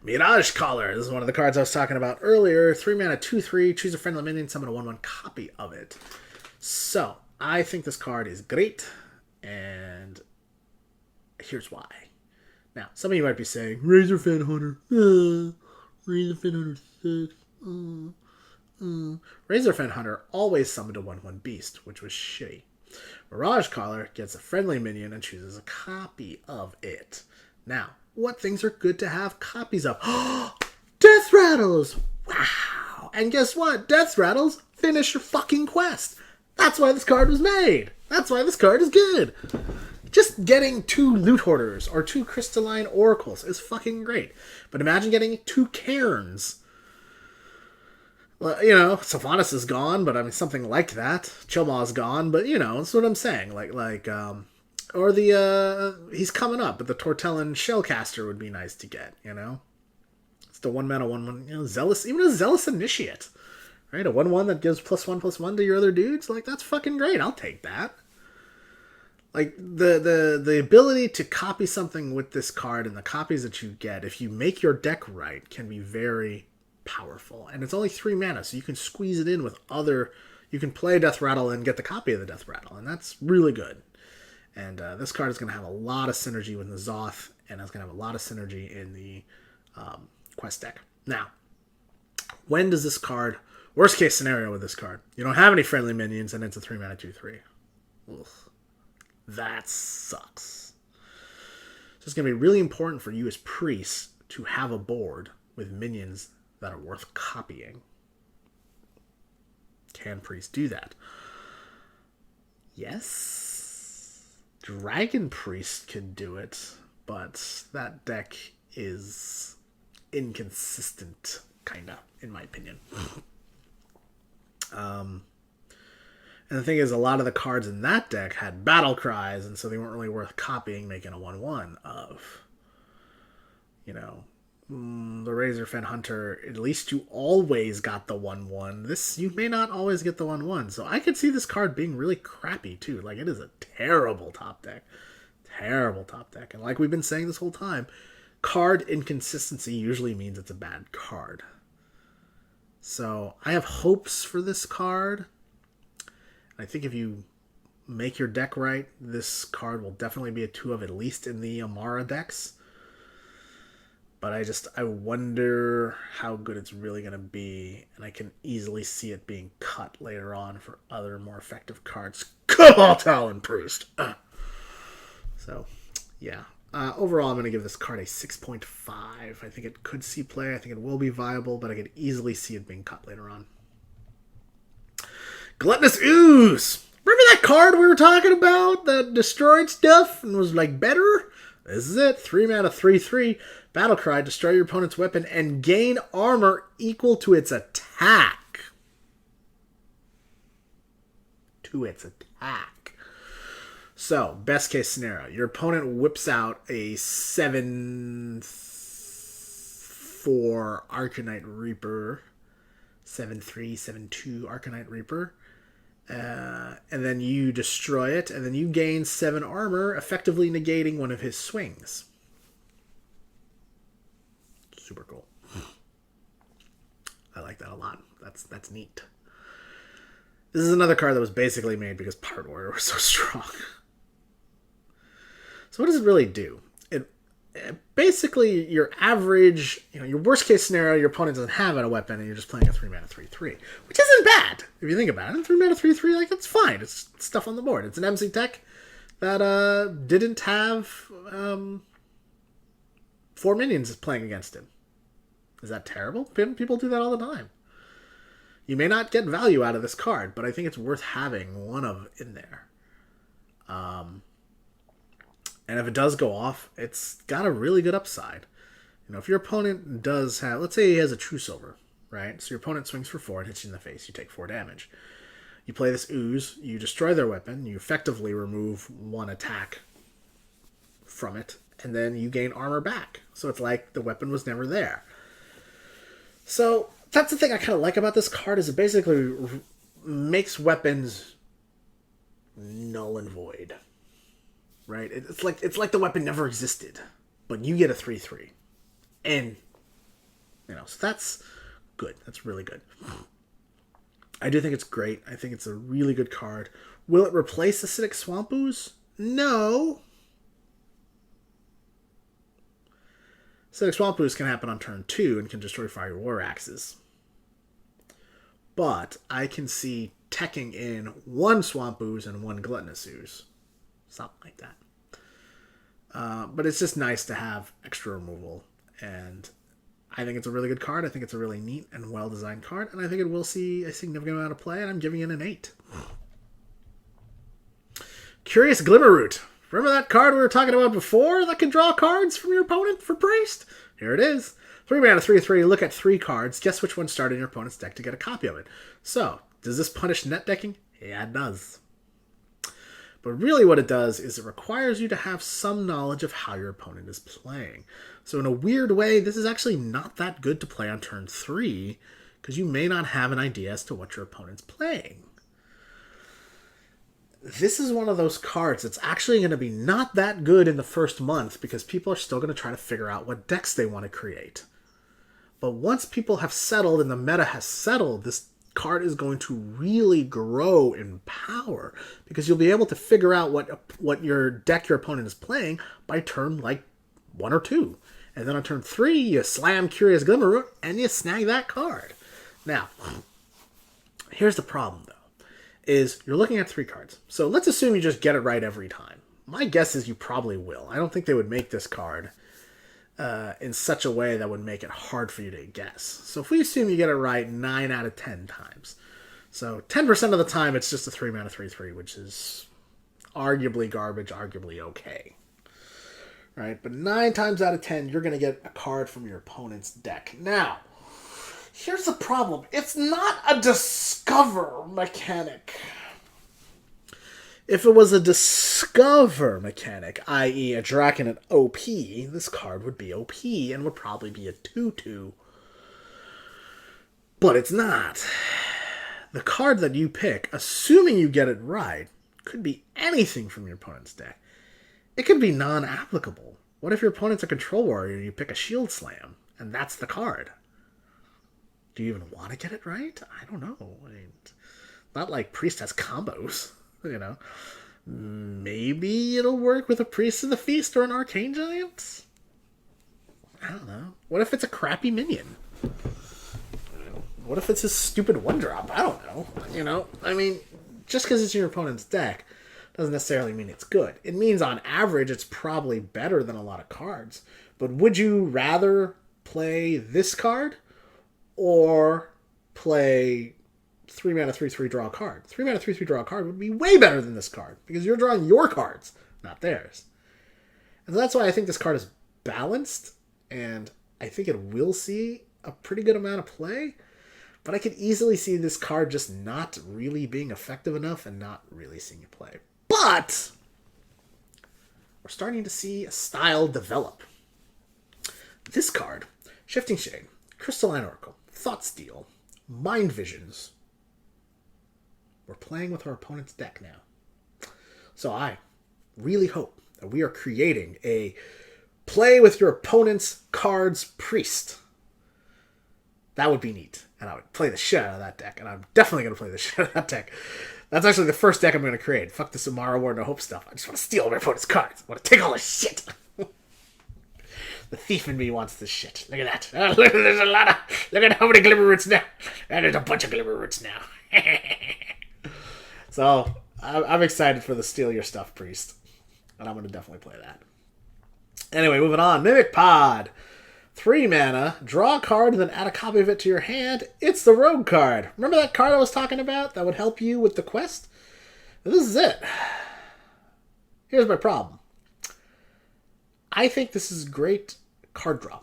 Mirage Caller. This is one of the cards I was talking about earlier. 3 mana, 2/3. Choose a friendly minion, summon a 1/1 copy of it. So, I think this card is great, and here's why. Now, some of you might be saying, Razorfen Hunter. Razorfen Hunter sucks. Razorfen Hunter always summoned a 1/1 beast, which was shitty. Mirage Caller gets a friendly minion and chooses a copy of it. Now, what things are good to have copies of? Death Rattles! Wow! And guess what? Death Rattles finish your fucking quest. That's why this card was made. That's why this card is good. Just getting 2 Loot Hoarders or 2 Crystalline Oracles is fucking great. But imagine getting 2 Cairns. Well, you know, Sylvanas is gone, but I mean, something like that. Chilmaw's gone, but you know, that's what I'm saying. Or he's coming up, but the Tortellin Shellcaster would be nice to get, you know? It's the 1 mana, 1/1, you know, Zealous, even a Zealous Initiate, right? A 1/1 that gives +1/+1 to your other dudes, like, that's fucking great, I'll take that. Like, the ability to copy something with this card and the copies that you get, if you make your deck right, can be very powerful. And it's only 3 mana, so you can squeeze it in with other, you can play Death Rattle and get the copy of the Death Rattle, and that's really good. And this card is going to have a lot of synergy with N'Zoth, and it's going to have a lot of synergy in the quest deck. Now, when does this card... Worst case scenario with this card. You don't have any friendly minions, and it's a 3 mana 2/3. Ugh. That sucks. So it's going to be really important for you as priests to have a board with minions that are worth copying. Can priests do that? Yes. Dragon Priest could do it, but that deck is inconsistent, kinda, in my opinion. And the thing is, a lot of the cards in that deck had battle cries, and so they weren't really worth copying, making a 1/1 of. You know, the Razorfen Hunter, at least you always got the 1/1. This, you may not always get the 1/1. So I could see this card being really crappy, too. Like, it is a terrible top deck. Terrible top deck. And like we've been saying this whole time, card inconsistency usually means it's a bad card. So I have hopes for this card. I think if you make your deck right, this card will definitely be a 2 of, at least in the Amara decks. But I wonder how good it's really going to be. And I can easily see it being cut later on for other more effective cards. Cabal Talon Priest! So, yeah. Overall, I'm going to give this card a 6.5. I think it could see play. I think it will be viable. But I could easily see it being cut later on. Gluttonous Ooze! Remember that card we were talking about that destroyed stuff and was, like, better? This is it. 3 mana, 3/3. Battlecry, destroy your opponent's weapon and gain armor equal to its attack. So, best case scenario. Your opponent whips out a 7/4 Arcanite Reaper. 7/3, 7/2 Arcanite Reaper. And then you destroy it, and then you gain 7 armor, effectively negating one of his swings. Super cool. I like that a lot. That's neat. This is another card that was basically made because Pirate Warrior was so strong. So what does it really do? It basically, your average, your worst case scenario, your opponent doesn't have a weapon and you're just playing a 3 mana 3/3, which isn't bad if you think about it. 3 mana 3/3, like, that's fine. It's stuff on the board. It's an MC tech that didn't have 4 minions playing against him. Is that terrible? People do that all the time. You may not get value out of this card, but I think it's worth having one of in there. And if it does go off, it's got a really good upside. You know, if your opponent does have, let's say he has a true silver, right? So your opponent swings for 4 and hits you in the face. You take 4 damage. You play this ooze, you destroy their weapon, you effectively remove 1 attack from it, and then you gain armor back. So it's like the weapon was never there. So that's the thing I kind of like about this card, is it basically makes weapons null and void. Right? It's like the weapon never existed, but you get a 3/3. And, you know, so that's good. That's really good. I do think it's great. I think it's a really good card. Will it replace Acidic Swamp Ooze? No. Acidic Swamp Ooze can happen on turn 2 and can destroy Fire War Axes. But I can see teching in 1 Swamp Ooze and 1 Gluttonous Ooze. Something like that. But it's just nice to have extra removal. And I think it's a really good card. I think it's a really neat and well-designed card. And I think it will see a significant amount of play. And I'm giving it an 8. Curious Glimmerroot. Remember that card we were talking about before that can draw cards from your opponent for Priest? Here it is. 3 mana, 3/3. Look at 3 cards. Guess which one started in your opponent's deck to get a copy of it. So, does this punish net decking? Yeah, it does. But really what it does is it requires you to have some knowledge of how your opponent is playing. So in a weird way, this is actually not that good to play on turn 3, because you may not have an idea as to what your opponent's playing. This is one of those cards that's actually going to be not that good in the first month, because people are still going to try to figure out what decks they want to create. But once people have settled and the meta has settled, this card is going to really grow in power, because you'll be able to figure out what your deck your opponent is playing by turn like 1 or 2. And then on turn 3, you slam Curious Glimmerroot and you snag that card. Now, here's the problem though, is you're looking at 3 cards. So let's assume you just get it right every time. My guess is you probably will. I don't think they would make this card in such a way that would make it hard for you to guess. So if we assume you get it right 9 out of 10 times. So 10% of the time it's just a 3 mana 3/3, which is arguably garbage, arguably okay. Right? But 9 times out of 10 you're going to get a card from your opponent's deck. Now, here's the problem. It's not a discover mechanic. If it was a discover mechanic, i.e. a Draconid OP, this card would be OP and would probably be a 2/2. But it's not. The card that you pick, assuming you get it right, could be anything from your opponent's deck. It could be non-applicable. What if your opponent's a control warrior and you pick a Shield Slam, and that's the card? Do you even want to get it right? I don't know. I mean, not like Priest has combos. You know, maybe it'll work with a Priest of the Feast or an Arcane Giant. I don't know. What if it's a crappy minion? What if it's a stupid 1-drop? I don't know. You know, I mean, just because it's your opponent's deck doesn't necessarily mean it's good. It means on average it's probably better than a lot of cards. But would you rather play this card or play 3 mana 3/3 draw a card? 3 mana 3/3 draw a card would be way better than this card, because you're drawing your cards, not theirs. And that's why I think this card is balanced, and I think it will see a pretty good amount of play, but I could easily see this card just not really being effective enough and not really seeing it play. But we're starting to see a style develop. This card, Shifting Shade, Crystalline Oracle, Thoughtsteal, Mind Visions. We're playing with our opponent's deck now. So I really hope that we are creating a play with your opponent's cards Priest. That would be neat. And I would play the shit out of that deck. And I'm definitely going to play the shit out of that deck. That's actually the first deck I'm going to create. Fuck this Amara Warden of Hope stuff. I just want to steal my opponent's cards. I want to take all his shit. The thief in me wants this shit. Look at that. Look, there's a lot of... Look at how many Glimmerroots now. And there's a bunch of Glimmerroots now. So, I'm excited for the Steal Your Stuff Priest. And I'm going to definitely play that. Anyway, moving on. Mimic Pod. 3 mana. Draw a card and then add a copy of it to your hand. It's the Rogue card. Remember that card I was talking about that would help you with the quest? This is it. Here's my problem. I think this is great card draw.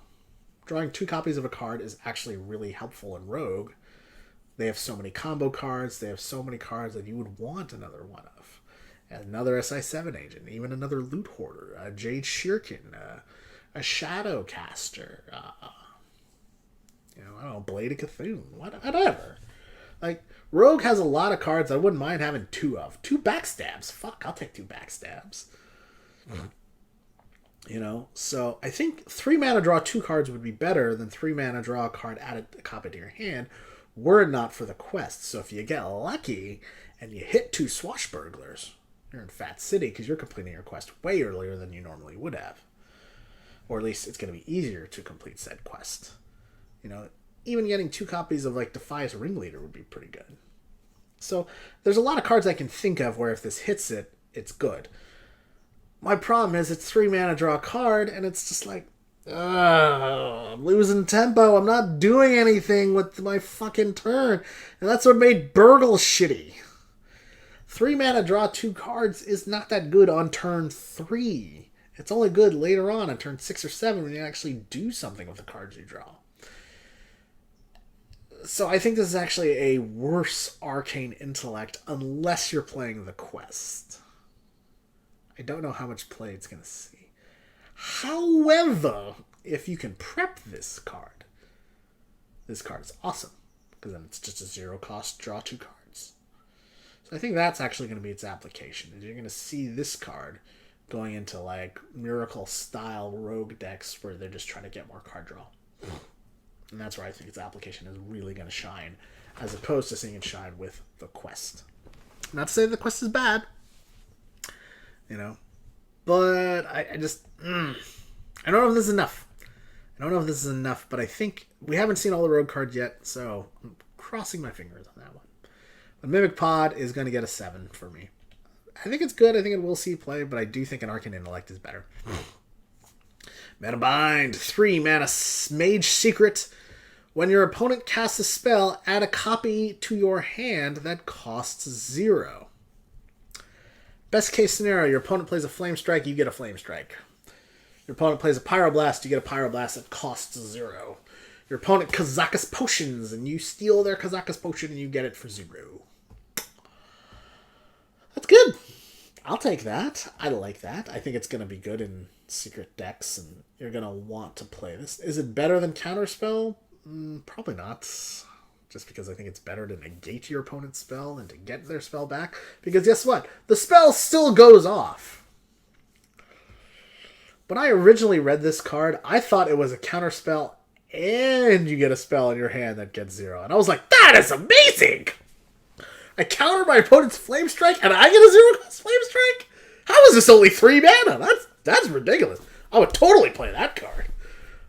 Drawing 2 copies of a card is actually really helpful in Rogue. They have so many combo cards. They have so many cards that you would want another one of. Another SI7 agent, even another Loot Hoarder, a Jade Shirkin, a Shadowcaster, I don't know, Blade of Cthulhu, whatever. Like, Rogue has a lot of cards I wouldn't mind having 2 of. 2 backstabs. Fuck, I'll take 2 backstabs. So I think 3 mana draw 2 cards would be better than 3 mana draw a card, add a copy to your hand, were it not for the quest. So if you get lucky and you hit 2 Swashbucklers, you're in Fat City because you're completing your quest way earlier than you normally would have. Or at least it's going to be easier to complete said quest. Even getting 2 copies of like Defias Ringleader would be pretty good. So there's a lot of cards I can think of where if this hits it, it's good. My problem is it's 3 mana draw a card, and it's just like, I'm losing tempo. I'm not doing anything with my fucking turn. And that's what made Burgle shitty. 3 mana draw 2 cards is not that good on turn 3. It's only good later on turn 6 or 7 when you actually do something with the cards you draw. So I think this is actually a worse Arcane Intellect unless you're playing the quest. I don't know how much play it's going to see. However, if you can prep this card is awesome. Because then it's just a 0 cost, draw 2 cards. So I think that's actually going to be its application. Is you're going to see this card going into like Miracle style Rogue decks where they're just trying to get more card draw. And that's where I think its application is really going to shine, as opposed to seeing it shine with the quest. Not to say the quest is bad. But I just, I don't know if this is enough. But I think we haven't seen all the rogue cards yet, so I'm crossing my fingers on that one. But Mimic Pod is going to get a 7 for me. I think it's good. I think it will see play, but I do think an Arcane Intellect is better. Mana Bind, 3 mana Mage Secret. When your opponent casts a spell, add a copy to your hand that costs 0. Best case scenario, your opponent plays a Flame Strike, you get a Flame Strike. Your opponent plays a Pyroblast, you get a Pyroblast that costs 0. Your opponent Kazakus Potions, and you steal their Kazakus Potion and you get it for 0. That's good. I'll take that. I like that. I think it's going to be good in secret decks, and you're going to want to play this. Is it better than Counterspell? Probably not. Just because I think it's better to negate your opponent's spell and to get their spell back. Because guess what? The spell still goes off. When I originally read this card, I thought it was a counterspell and you get a spell in your hand that gets 0. And I was like, that is amazing! I counter my opponent's Flame Strike and I get a 0 cost Flame Strike? How is this only 3 mana? That's ridiculous. I would totally play that card.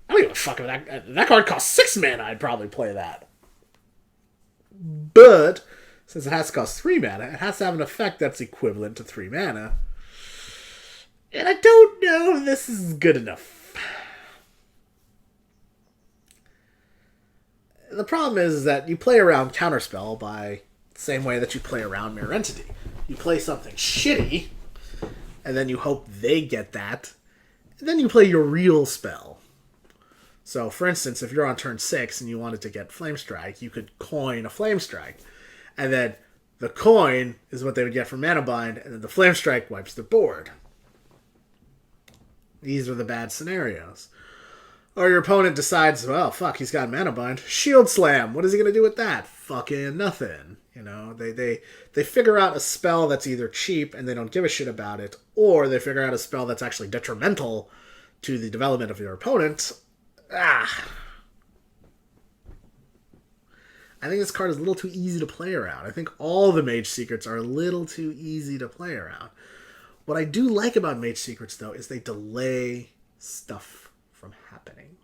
I don't give a fuck if that card costs 6 mana, I'd probably play that. But since it has to cost 3 mana, it has to have an effect that's equivalent to 3 mana. And I don't know if this is good enough. The problem is that you play around Counterspell by the same way that you play around Mirror Entity. You play something shitty, and then you hope they get that, and then you play your real spell. So, for instance, if you're on turn 6 and you wanted to get Flame Strike, you could coin a Flame Strike. And then the coin is what they would get from Mana Bind, and then the Flame Strike wipes the board. These are the bad scenarios. Or your opponent decides, well, fuck, he's got Mana Bind. Shield Slam. What is he going to do with that? Fucking nothing. They figure out a spell that's either cheap and they don't give a shit about it, or they figure out a spell that's actually detrimental to the development of your opponent. I think this card is a little too easy to play around. I think all the Mage Secrets are a little too easy to play around. What I do like about Mage Secrets, though, is they delay stuff from happening.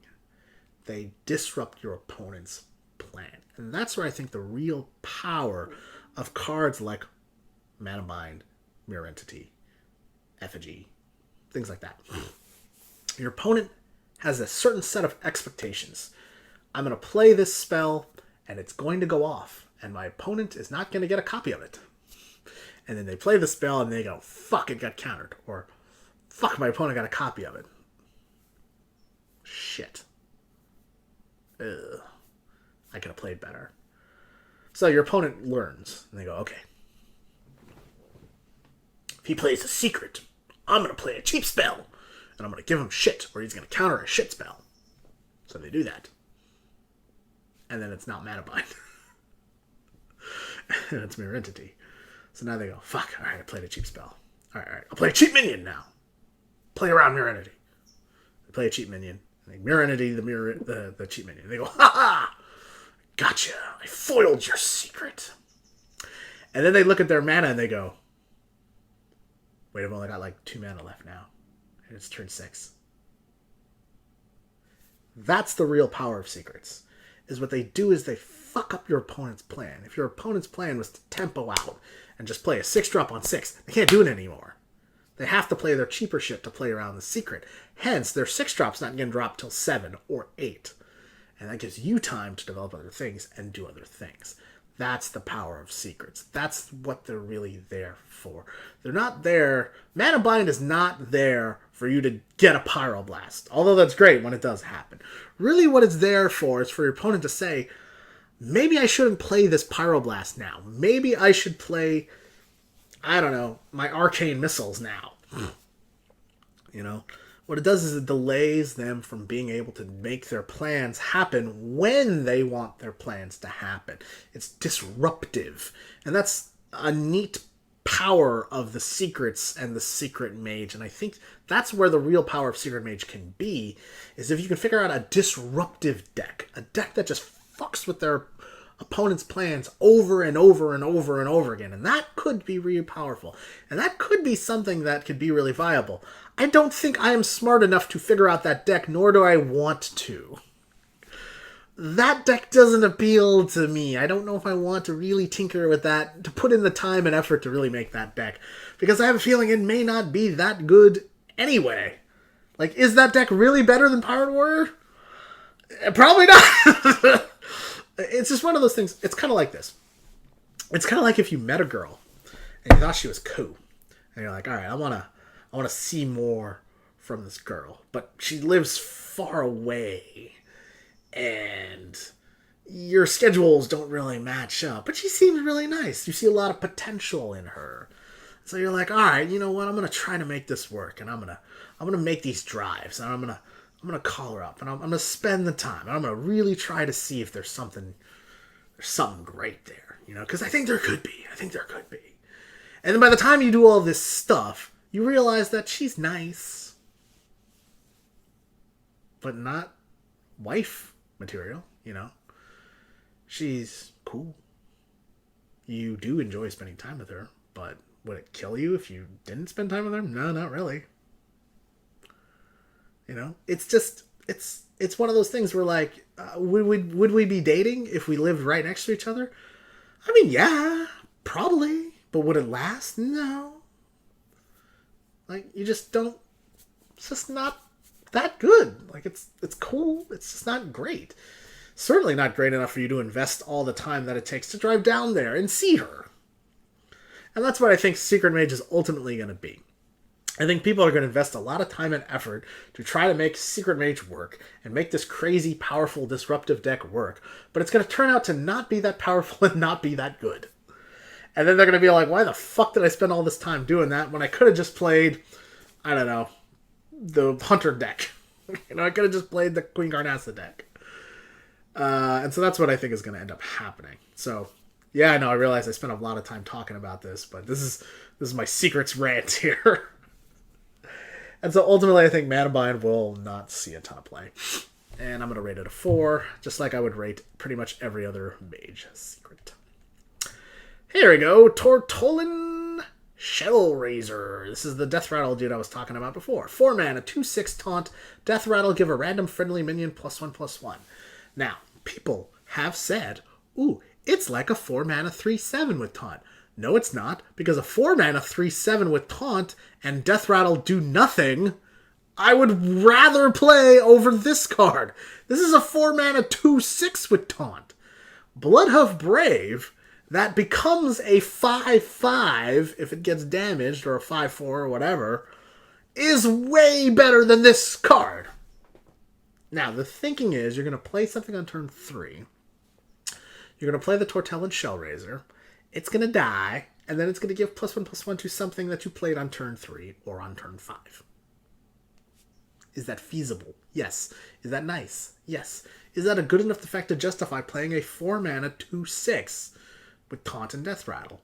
They disrupt your opponent's plan. And that's where I think the real power of cards like Mana Bind, Mirror Entity, Effigy, things like that. Your opponent has a certain set of expectations. I'm going to play this spell, and it's going to go off, and my opponent is not going to get a copy of it. And then they play the spell, and they go, fuck, it got countered, or fuck, my opponent got a copy of it. Shit. Ugh. I could have played better. So your opponent learns, and they go, okay. If he plays a secret, I'm going to play a cheap spell, and I'm going to give him shit, or he's going to counter a shit spell. So they do that. And then it's not mana bind. And it's mirror entity. So now they go, fuck, alright, I played a cheap spell. Alright, I'll play a cheap minion now. Play around mirror entity. They play a cheap minion. And they mirror entity the cheap minion. They go, ha ha! Gotcha! I foiled your secret. And then they look at their mana and they go, wait, I've only got like 2 mana left now. And it's turn 6. That's the real power of secrets. Is what they do is they fuck up your opponent's plan. If your opponent's plan was to tempo out and just play a 6-drop on 6, they can't do it anymore. They have to play their cheaper shit to play around the secret. Hence, their 6-drop's not going to drop till 7 or 8. And that gives you time to develop other things and do other things. That's the power of secrets. That's what they're really there for. They're not there... Mana Bind is not there for you to get a Pyroblast. Although that's great when it does happen. Really what it's there for is for your opponent to say, maybe I shouldn't play this Pyroblast now. Maybe I should play, I don't know, my Arcane Missiles now. You know? What it does is it delays them from being able to make their plans happen when they want their plans to happen. It's disruptive. And that's a neat power of the secrets and the Secret Mage. And I think that's where the real power of Secret Mage can be, is if you can figure out a disruptive deck. A deck that just fucks with their opponent's plans over and over and over and over again. And that could be really powerful. And that could be something that could be really viable. I don't think I am smart enough to figure out that deck, nor do I want to. That deck doesn't appeal to me. I don't know if I want to really tinker with that, to put in the time and effort to really make that deck. Because I have a feeling it may not be that good anyway. Like, is that deck really better than Pirate Warrior? Probably not. It's just one of those things. It's kind of like this. It's kind of like if you met a girl and you thought she was cool. And you're like, all right, I want to see more from this girl. But she lives far away. And your schedules don't really match up. But she seems really nice. You see a lot of potential in her. So you're like, all right, you know what? I'm going to try to make this work. And I'm going to make these drives. And I'm going to call her up. And I'm going to spend the time. And I'm going to really try to see if there's something great there. You know, because I think there could be. And then by the time you do all this stuff, you realize that she's nice. But not wife material, you know. She's cool. You do enjoy spending time with her, but would it kill you if you didn't spend time with her? No, not really. You know, it's just, it's one of those things where, like, would we be dating if we lived right next to each other? I mean, yeah, probably. But would it last? No. Like, you just don't, it's just not that good. Like, it's cool. It's just not great. Certainly not great enough for you to invest all the time that it takes to drive down there and see her. And that's what I think Secret Mage is ultimately going to be. I think people are going to invest a lot of time and effort to try to make Secret Mage work and make this crazy, powerful, disruptive deck work. But it's going to turn out to not be that powerful and not be that good. And then they're going to be like, why the fuck did I spend all this time doing that when I could have just played, I don't know, the Hunter deck. You know, I could have just played the Queen Carnassa deck. And so that's what I think is going to end up happening. So, yeah, I know, I realize I spent a lot of time talking about this, but this is my secrets rant here. And so ultimately I think Mana Bind will not see a ton of play. And I'm going to rate it a 4, just like I would rate pretty much every other mage secret. Here we go, Tortolin Shellraiser. This is the Death Rattle dude I was talking about before. 4 mana, 2/6 taunt. Death Rattle, give a random friendly minion +1/+1. Now, people have said, ooh, it's like a 4 mana 3/7 with taunt. No, it's not, because a 4 mana 3/7 with taunt and Death Rattle do nothing, I would rather play over this card. This is a 4 mana 2/6 with taunt. Bloodhoof Brave, that becomes a 5/5 if it gets damaged, or a 5/4 or whatever, is way better than this card. Now, the thinking is you're going to play something on turn 3. You're going to play the Tortellid Shellraiser. It's going to die, and then it's going to give +1/+1 to something that you played on turn 3 or on turn 5. Is that feasible? Yes. Is that nice? Yes. Is that a good enough effect to justify playing a 4-mana 2/6 with Taunt and Death Rattle?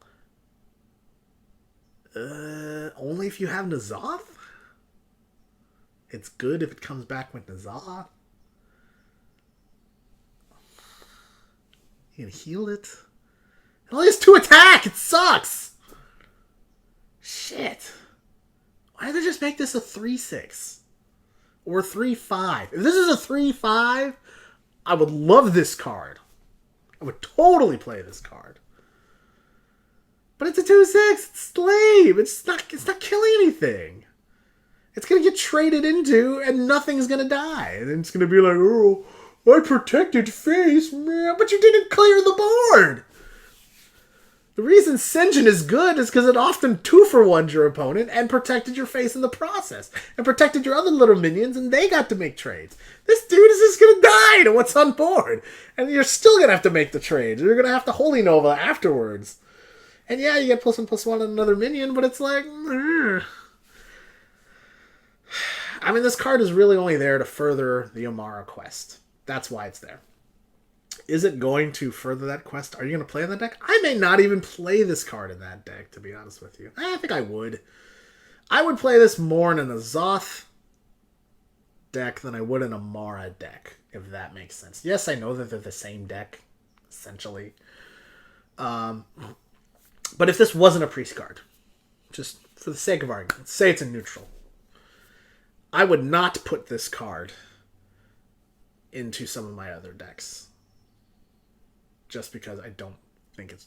Only if you have N'Zoth? It's good if it comes back with N'Zoth. You can heal it. It only has 2 attack! It sucks! Shit. Why did they just make this a 3/6? Or 3/5? If this is a 3/5, I would love this card. I would totally play this card. But it's a 2/6. It's lame. It's not killing anything. It's going to get traded into, and nothing's going to die. And it's going to be like, oh, I protected face, man, but you didn't clear the board. The reason Sen'jin is good is because it often 2-for-1'd your opponent and protected your face in the process. And protected your other little minions, and they got to make trades. This dude is just going to die to what's on board. And you're still going to have to make the trades. You're going to have to Holy Nova afterwards. And yeah, you get +1/+1 on another minion, but it's like... I mean, this card is really only there to further the Omara quest. That's why it's there. Is it going to further that quest? Are you going to play in that deck? I may not even play this card in that deck, to be honest with you. I think I would. I would play this more in a N'Zoth deck than I would in a Mara deck, if that makes sense. Yes, I know that they're the same deck, essentially. But if this wasn't a priest card, just for the sake of argument, say it's a neutral, I would not put this card into some of my other decks. Just because I don't think it's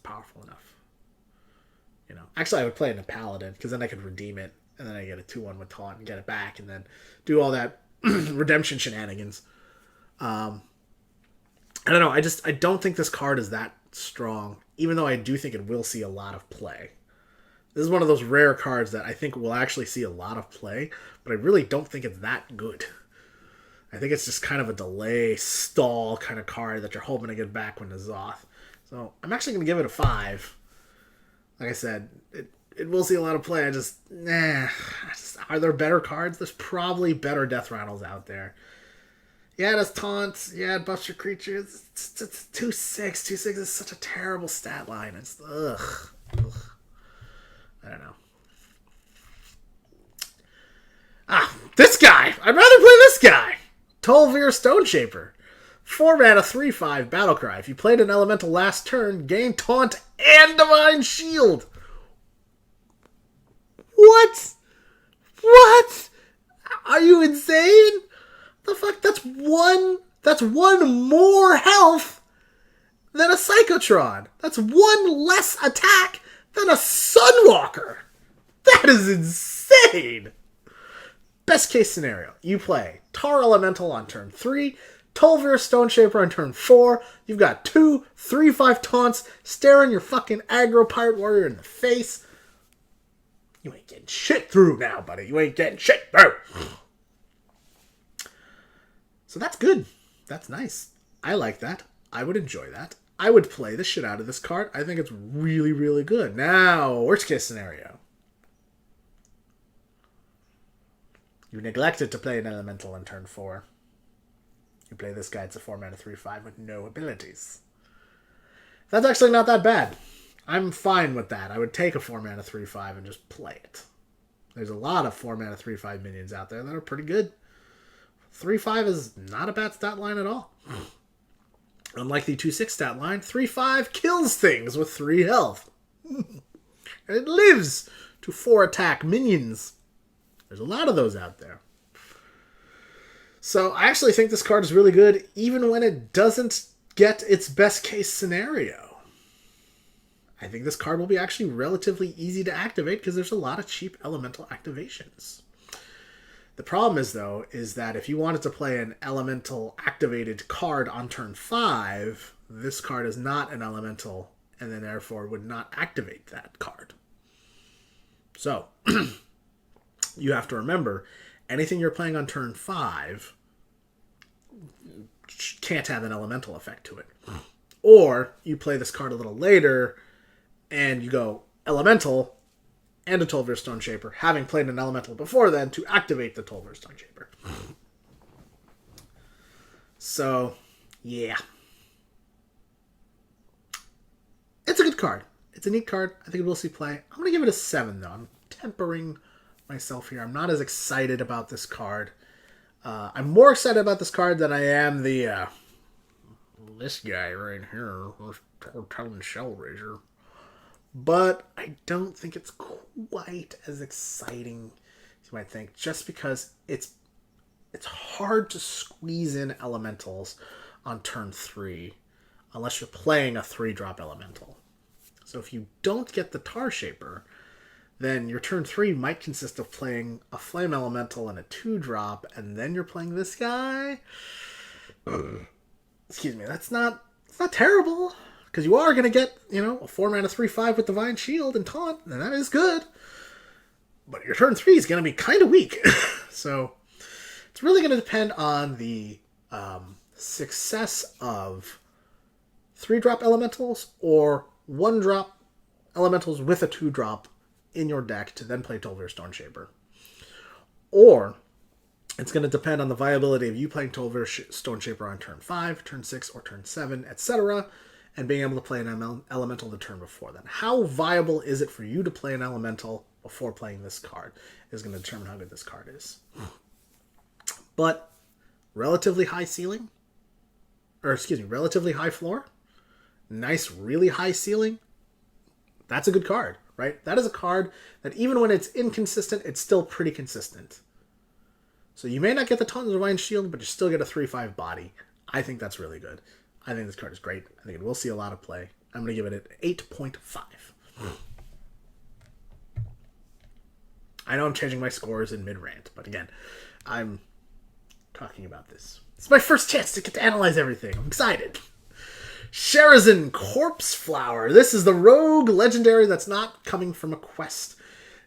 powerful enough. You know, actually, I would play it in a Paladin because then I could redeem it, and then I get a 2/1 with Taunt and get it back, and then do all that redemption shenanigans. I don't know. I don't think this card is that strong, even though I do think it will see a lot of play. This is one of those rare cards that I think will actually see a lot of play, but I really don't think it's that good. I think it's just kind of a delay, stall kind of card that you're hoping to get back when N'Zoth. So I'm actually going to give it a 5. Like I said, it will see a lot of play. Are there better cards? There's probably better Death Rattles out there. Yeah, it has taunts. Yeah, it buffs your creatures. It's 2/6. 2/6 is such a terrible stat line. It's ugh. I don't know. This guy! I'd rather play this guy! Tol'vir Stoneshaper. 4-mana 3/5 Battlecry. If you played an elemental last turn, gain Taunt and Divine Shield. What? What? Are you insane? The fuck? That's one more health than a Psychotron. That's one less attack than a Sunwalker. That is insane. Best case scenario, you play Tar Elemental on turn 3, Tol'vir Stoneshaper on turn 4, you've got 2 3/5 taunts staring your fucking aggro pirate warrior in the face. You ain't getting shit through now, buddy. You ain't getting shit through. So that's good. That's nice. I like that. I would enjoy that. I would play the shit out of this card. I think it's really, really good. Now, worst case scenario. You neglected to play an elemental on turn 4. You play this guy, it's a 4-mana 3/5 with no abilities. That's actually not that bad. I'm fine with that. I would take a 4-mana 3/5 and just play it. There's a lot of 4-mana 3/5 minions out there that are pretty good. 3/5 is not a bad stat line at all. Unlike the 2/6 stat line, 3/5 kills things with 3 health. And it lives to 4 attack minions. There's a lot of those out there. So I actually think this card is really good, even when it doesn't get its best case scenario. I think this card will be actually relatively easy to activate because there's a lot of cheap elemental activations. The problem is, though, is that if you wanted to play an elemental activated card on turn 5, this card is not an elemental and then therefore would not activate that card. So, you have to remember, anything you're playing on turn 5 can't have an elemental effect to it. Or you play this card a little later and you go elemental and a Tol'vir Stone Shaper, having played an elemental before then to activate the Tol'vir Stone Shaper. So, yeah. It's a good card. It's a neat card. I think it will see play. I'm going to give it a 7, though. I'm tempering myself here. I'm not as excited about this card. I'm more excited about this card than I am the this guy right here, Talon Shellraiser. But I don't think it's quite as exciting as you might think, just because it's hard to squeeze in elementals on turn 3 unless you're playing a 3-drop elemental. So if you don't get the Tar Shaper, then your turn 3 might consist of playing a Flame Elemental and a 2-drop, and then you're playing this guy. Excuse me, it's not terrible, because you are going to get, a 4-mana 3/5 with Divine Shield and Taunt, and that is good. But your turn 3 is going to be kind of weak. So it's really going to depend on the success of 3-drop elementals or 1-drop elementals with a 2-drop in your deck to then play Tol'vir Stone Shaper. Or it's going to depend on the viability of you playing Tol'vir Stone Shaper on turn 5, turn 6, or turn 7, etc., and being able to play an elemental the turn before then. How viable is it for you to play an elemental before playing this card is going to determine how good this card is. But relatively high ceiling, relatively high floor, nice, really high ceiling, that's a good card, right? That is a card that even when it's inconsistent, it's still pretty consistent. So you may not get the Taunt and Divine Shield, but you still get a 3/5 body. I think that's really good. I think this card is great. I think it will see a lot of play. I'm going to give it an 8.5. I know I'm changing my scores in mid-rant, but again, I'm talking about this. It's my first chance to get to analyze everything. I'm excited. Sherazin Corpse Flower. This is the rogue legendary that's not coming from a quest.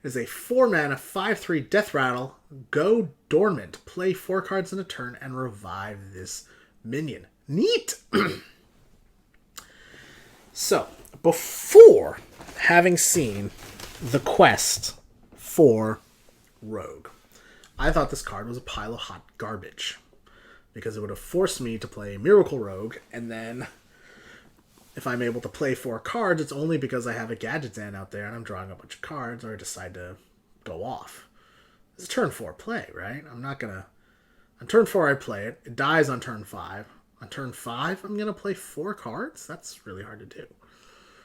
It is a 4-mana 5/3 Death Rattle. Go dormant. Play 4 cards in a turn and revive this minion. Neat! So, before having seen the quest for Rogue, I thought this card was a pile of hot garbage. Because it would have forced me to play Miracle Rogue, and then if I'm able to play 4 cards, it's only because I have a Gadgetzan out there and I'm drawing a bunch of cards, or I decide to go off. It's a turn 4 play, right? I'm not gonna... On turn 4, I play it. It dies on turn 5. On turn 5, I'm gonna play 4 cards? That's really hard to do.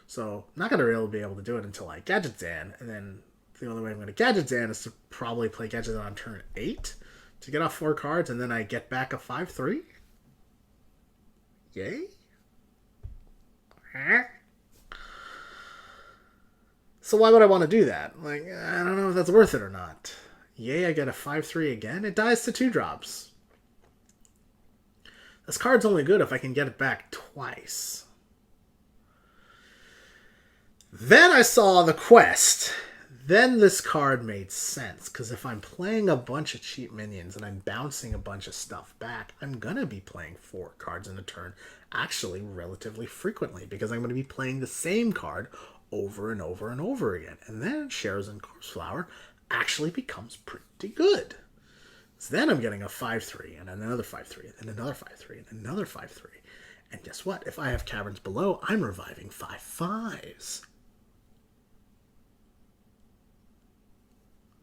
So, I'm not gonna really be able to do it until I Gadgetzan, and then the only way I'm gonna Gadgetzan is to probably play Gadgetzan on turn 8 to get off 4 cards, and then I get back a 5/3? Yay? So why would I want to do that? Like, I don't know if that's worth it or not. Yay, I get a 5/3 again? It dies to 2 drops. This card's only good if I can get it back twice. Then I saw the quest. Then this card made sense, because if I'm playing a bunch of cheap minions and I'm bouncing a bunch of stuff back, I'm going to be playing 4 cards in a turn, actually relatively frequently, because I'm going to be playing the same card over and over and over again. And then Sherazin Corpse Flower actually becomes pretty good. So then I'm getting a 5/3 and another 5/3 and another 5/3 and another 5/3. And guess what? If I have Caverns Below, I'm reviving 5/5s.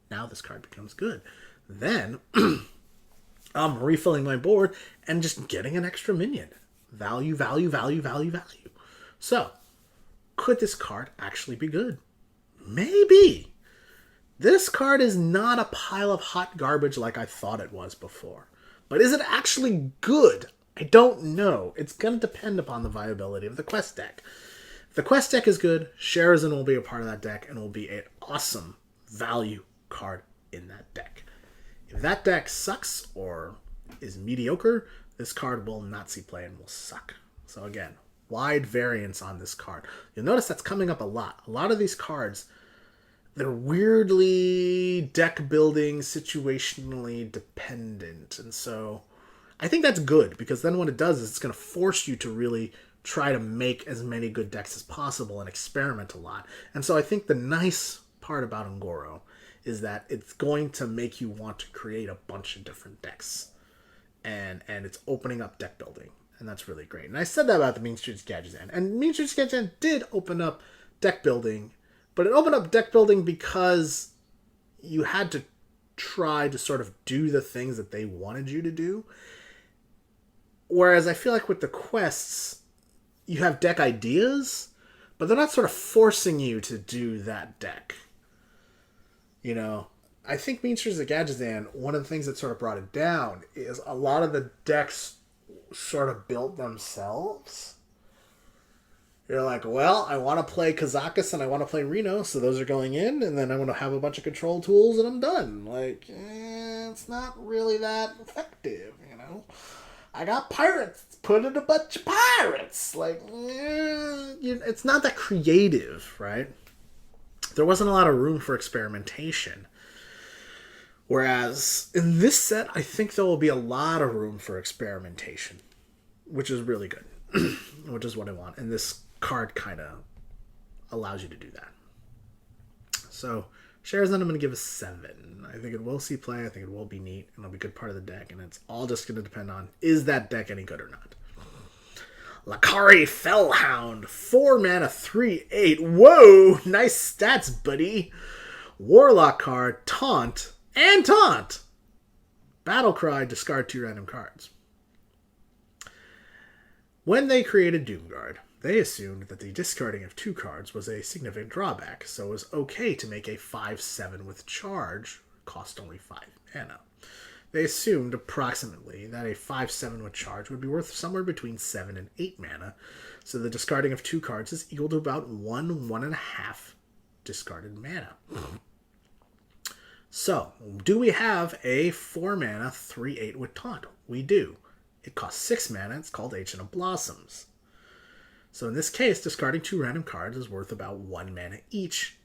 Now this card becomes good. Then I'm refilling my board and just getting an extra minion. Value, value, value, value, value. So, could this card actually be good? Maybe. This card is not a pile of hot garbage like I thought it was before. But is it actually good? I don't know. It's going to depend upon the viability of the quest deck. If the quest deck is good, Sherazin will be a part of that deck and will be an awesome value card in that deck. If that deck sucks or is mediocre, this card will not see play and will suck. So again, wide variance on this card. You'll notice that's coming up a lot. A lot of these cards, they're weirdly deck building, situationally dependent. And so I think that's good, because then what it does is it's going to force you to really try to make as many good decks as possible and experiment a lot. And so I think the nice part about Ungoro is that it's going to make you want to create a bunch of different decks. And it's opening up deck building. And that's really great. And I said that about the Mean Streets Gadgetzan. And Mean Streets Gadgetzan did open up deck building. But it opened up deck building because you had to try to sort of do the things that they wanted you to do. Whereas I feel like with the quests, you have deck ideas, but they're not sort of forcing you to do that deck. You know, I think Mean Streets of Gadgetzan, one of the things that sort of brought it down is a lot of the decks sort of built themselves. You're like, well, I want to play Kazakus and I want to play Reno, so those are going in, and then I'm going to have a bunch of control tools and I'm done. Like, it's not really that effective, you know? I got pirates. Put in a bunch of pirates. Like, it's not that creative, right? There wasn't a lot of room for experimentation. Whereas in this set, I think there will be a lot of room for experimentation, which is really good, which is what I want. And this card kind of allows you to do that. So, Shares, then I'm going to give a 7. I think it will see play. I think it will be neat. And it'll be a good part of the deck. And it's all just going to depend on, is that deck any good or not? Lakari Fellhound. 4 mana, 3/8. Whoa! Nice stats, buddy. Warlock card. Taunt. And Taunt! Battlecry. Discard 2 random cards. When they created Doomguard, they assumed that the discarding of 2 cards was a significant drawback, so it was okay to make a 5/7 with charge, cost only 5 mana. They assumed approximately that a 5/7 with charge would be worth somewhere between 7 and 8 mana, so the discarding of 2 cards is equal to about 1.5 discarded mana. So, do we have a 4 mana 3/8 with Taunt? We do. It costs 6 mana, it's called Ancient of Blossoms. So in this case, discarding 2 random cards is worth about 1 mana each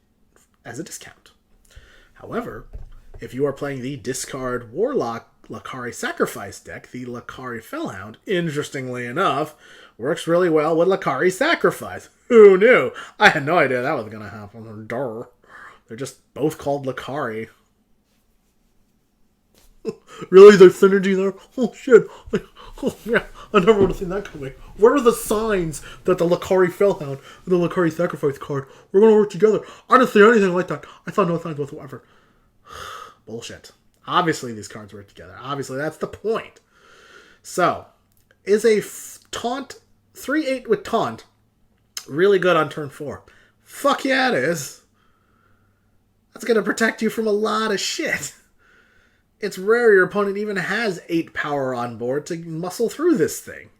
as a discount. However, if you are playing the discard Warlock Lakari Sacrifice deck, the Lakari Fellhound, interestingly enough, works really well with Lakari Sacrifice. Who knew? I had no idea that was going to happen. Durr. They're just both called Lakari. Really? There's synergy there? Oh, shit. Oh, yeah. I never would have seen that coming. Where are the signs that the Lakari Fellhound and the Lakari Sacrifice card were going to work together? I didn't see anything like that. I saw no signs whatsoever. Bullshit. Obviously, these cards work together. Obviously, that's the point. So, is a Taunt, 3/8 with Taunt, really good on turn 4? Fuck yeah, it is. That's going to protect you from a lot of shit. It's rare your opponent even has 8 power on board to muscle through this thing.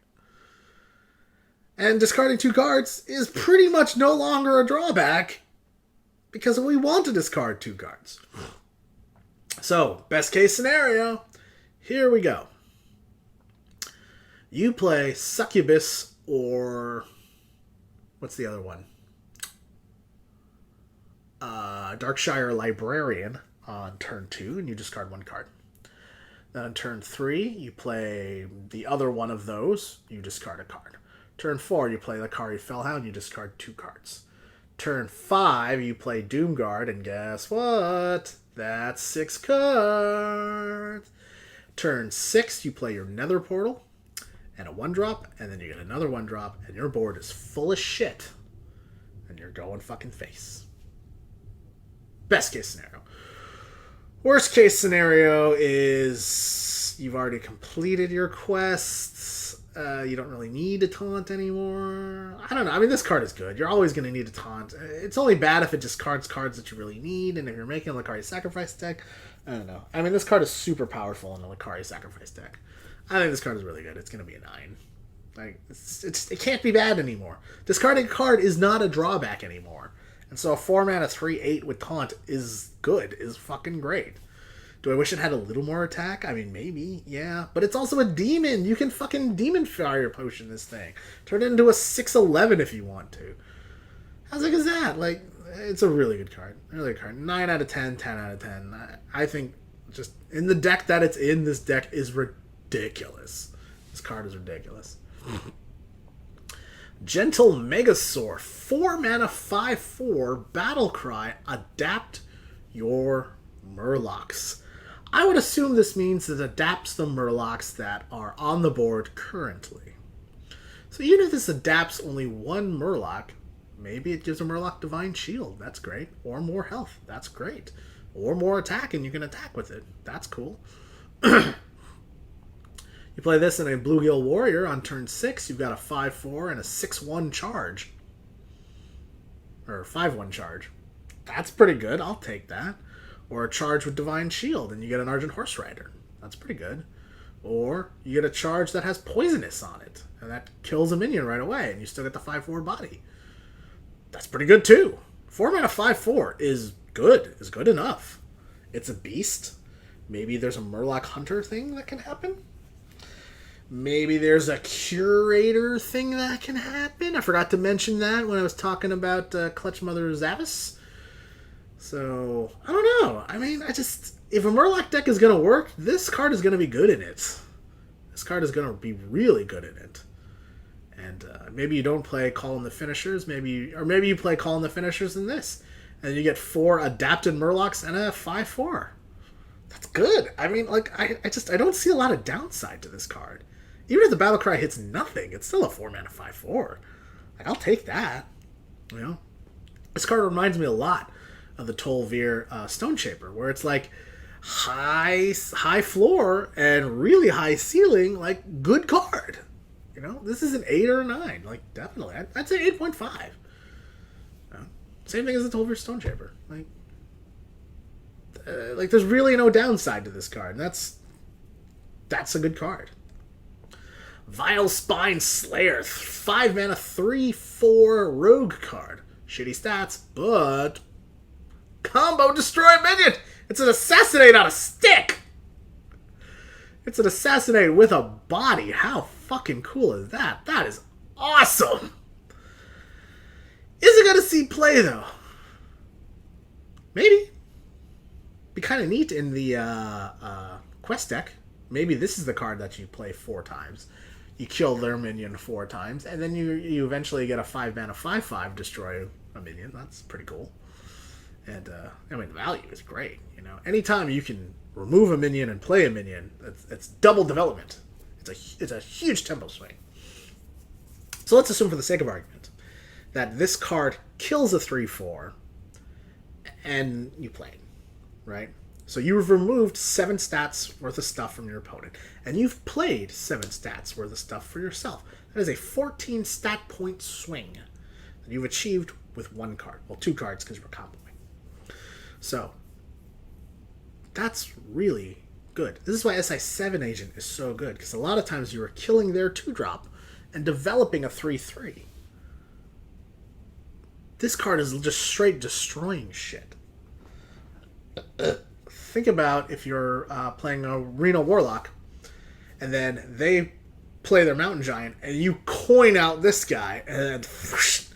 And discarding 2 cards is pretty much no longer a drawback because we want to discard 2 cards. So, best case scenario, here we go. You play Succubus or... what's the other one? Darkshire Librarian on turn 2, and you discard 1 card. Then on turn 3, you play the other one of those, you discard a card. Turn 4, you play Lakari Fellhound, you discard 2 cards. Turn 5, you play Doomguard, and guess what? That's 6 cards. Turn 6, you play your Nether Portal, and a 1-drop, and then you get another 1-drop, and your board is full of shit. And you're going fucking face. Best case scenario. Worst case scenario is you've already completed your quests. You don't really need to taunt anymore. I don't know. I mean, this card is good. You're always going to need to taunt. It's only bad if it discards cards that you really need. And if you're making a Lakari Sacrifice deck, I don't know. I mean, this card is super powerful in a Lakari Sacrifice deck. I think this card is really good. It's going to be a 9. Like, it can't be bad anymore. Discarding a card is not a drawback anymore. And so a 4 mana 3/8 with Taunt is good, is fucking great. Do I wish it had a little more attack? I mean, maybe, yeah. But it's also a demon. You can fucking Demon Fire Potion this thing. Turn it into a 6/11 if you want to. How sick is that? Like, it's a really good card. Really good card. 9 out of 10, 10 out of 10. I think just in the deck that it's in, this deck is ridiculous. This card is ridiculous. Gentle Megasaur, 4 mana, 5/4, Battle Cry, adapt your Murlocs. I would assume this means it adapts the Murlocs that are on the board currently. So even if this adapts only one Murloc, maybe it gives a Murloc Divine Shield. That's great. Or more health. That's great. Or more attack, and you can attack with it. That's cool. You play this in a Bluegill Warrior on turn 6. You've got a 5/4 and a 6/1 charge. Or 5/1 charge. That's pretty good. I'll take that. Or a charge with Divine Shield, and you get an Argent Horse Rider. That's pretty good. Or you get a charge that has Poisonous on it, and that kills a minion right away, and you still get the 5/4 body. That's pretty good too. 4 mana 5/4 is good. Is good enough. It's a beast. Maybe there's a Murloc Hunter thing that can happen. Maybe there's a Curator thing that can happen. I forgot to mention that when I was talking about Clutch Mother Zavis. So, I don't know. I mean, if a Murloc deck is going to work, this card is going to be good in it. This card is going to be really good in it. And maybe you don't play Call in the Finishers, maybe you play Call in the Finishers in this. And you get 4 adapted Murlocs and a 5/4. That's good. I mean, like, I don't see a lot of downside to this card. Even if the Battle Cry hits nothing, it's still a 4 mana 5/4. Like, I'll take that. You know? This card reminds me a lot of the Tol'Vir Stone Shaper, where it's like high floor and really high ceiling, like, good card. You know? This is an 8 or a 9. Like, definitely. I'd say 8.5. Same thing as the Tol'Vir Stone Shaper. Like, there's really no downside to this card. That's a good card. Vile Spine Slayer, 5 mana, 3/4 rogue card. Shitty stats, but combo destroy minion. It's an assassinate on a stick. It's an assassinate with a body. How fucking cool is that? That is awesome. Is it gonna see play though? Maybe. Be kind of neat in the quest deck. Maybe this is the card that you play 4 times. You kill their minion 4 times, and then you eventually get a 5 mana 5/5 destroy a minion. That's pretty cool. And I mean, the value is great. You know, anytime you can remove a minion and play a minion, it's double development. It's a huge tempo swing. So let's assume, for the sake of argument, that this card kills a 3/4, and you play it, right? So you've removed 7 stats worth of stuff from your opponent, and you've played 7 stats worth of stuff for yourself. That is a 14 stat point swing that you've achieved with 1 card. Well, 2 cards because we're comboing. So that's really good. This is why SI7 Agent is so good, because a lot of times you are killing their 2-drop and developing a 3/3. This card is just straight destroying shit. Think about if you're playing a Reno Warlock, and then they play their Mountain Giant, and you coin out this guy, and then whoosh,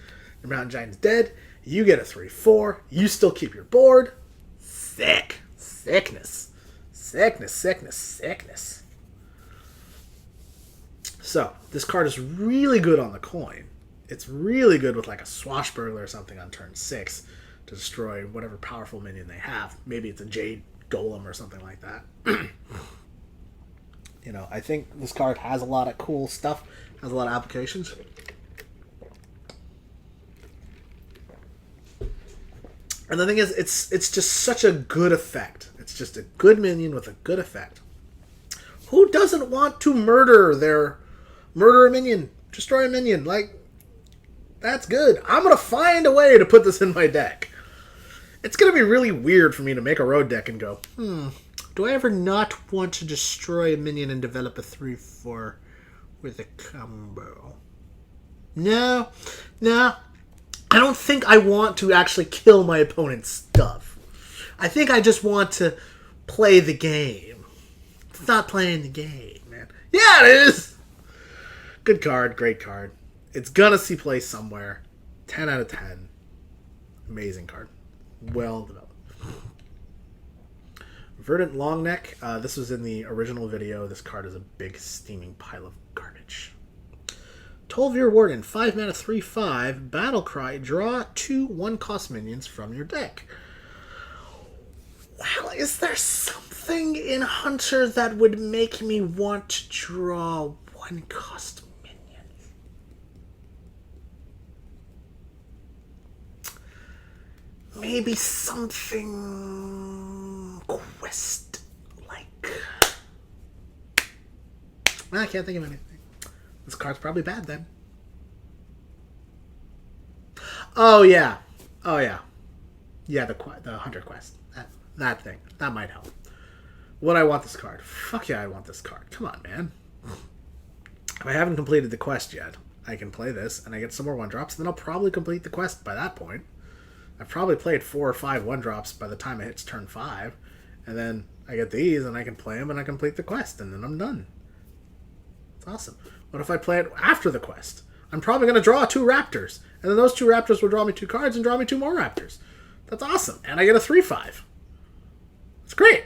your Mountain Giant's dead. You get a 3/4. You still keep your board. Sick. Sickness. Sickness, sickness, sickness. So, this card is really good on the coin. It's really good with like a Swashbuckler or something on turn 6 to destroy whatever powerful minion they have. Maybe it's a Jade Golem or something like that. You know, I think this card has a lot of cool stuff, has a lot of applications. And the thing is, it's just such a good effect. It's just a good minion with a good effect. Who doesn't want to murder a minion, destroy a minion? Like, that's good. I'm going to find a way to put this in my deck. It's going to be really weird for me to make a road deck and go, do I ever not want to destroy a minion and develop a 3/4 with a combo? No. I don't think I want to actually kill my opponent's stuff. I think I just want to play the game. It's not playing the game, man. Yeah, it is! Good card, great card. It's gonna see play somewhere. 10 out of 10. Amazing card. Well developed. Verdant Longneck. This was in the original video. This card is a big steaming pile of garbage. Tol'vir Warden, 5 mana, 3/5, Battlecry, draw 2 1-cost minions from your deck. Well, is there something in Hunter that would make me want to draw 1-cost minions? Maybe something quest-like. I can't think of anything. This card's probably bad then. Oh yeah, yeah, the Hunter quest. That thing that might help. Would I want this card? Fuck yeah, I want this card. Come on, man. If I haven't completed the quest yet, I can play this and I get some more 1-drops. Then I'll probably complete the quest by that point. I've probably played 4 or 5 1-drops by the time it hits turn 5, and then I get these and I can play them and I complete the quest and then I'm done. It's awesome. What if I play it after the quest? I'm probably going to draw 2 Raptors. And then those 2 Raptors will draw me 2 cards and draw me 2 more Raptors. That's awesome. And I get a 3/5. It's great.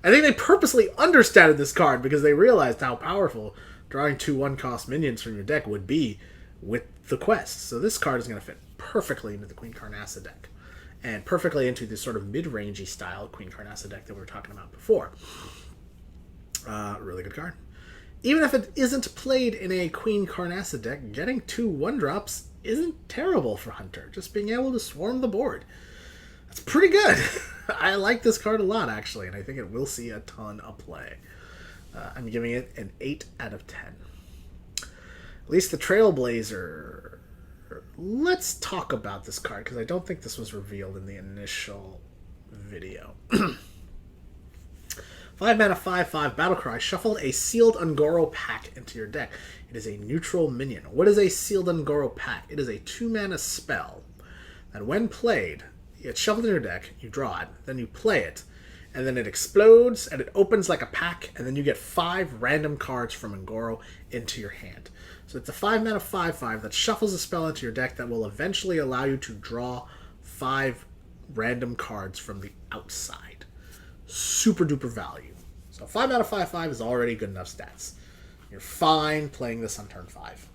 I think they purposely understated this card because they realized how powerful drawing 2 1-cost minions from your deck would be with the quest. So this card is going to fit perfectly into the Queen Carnassa deck. And perfectly into this sort of mid-rangey style Queen Carnassa deck that we were talking about before. Really good card. Even if it isn't played in a Queen Carnassa deck, getting 2 1-drops isn't terrible for Hunter. Just being able to swarm the board. That's pretty good. I like this card a lot, actually, and I think it will see a ton of play. I'm giving it an 8 out of 10. At least the Trailblazer. Let's talk about this card, because I don't think this was revealed in the initial video. 5 mana, 5/5, Battlecry. Shuffle a sealed Ungoro pack into your deck. It is a neutral minion. What is a sealed Ungoro pack? It is a 2 mana spell that when played, it's shuffled in your deck, you draw it, then you play it, and then it explodes and it opens like a pack, and then you get 5 random cards from Ungoro into your hand. So it's a 5 mana 5/5 that shuffles a spell into your deck that will eventually allow you to draw 5 random cards from the outside. Super duper value. So 5 mana 5/5 is already good enough stats. You're fine playing this on turn 5.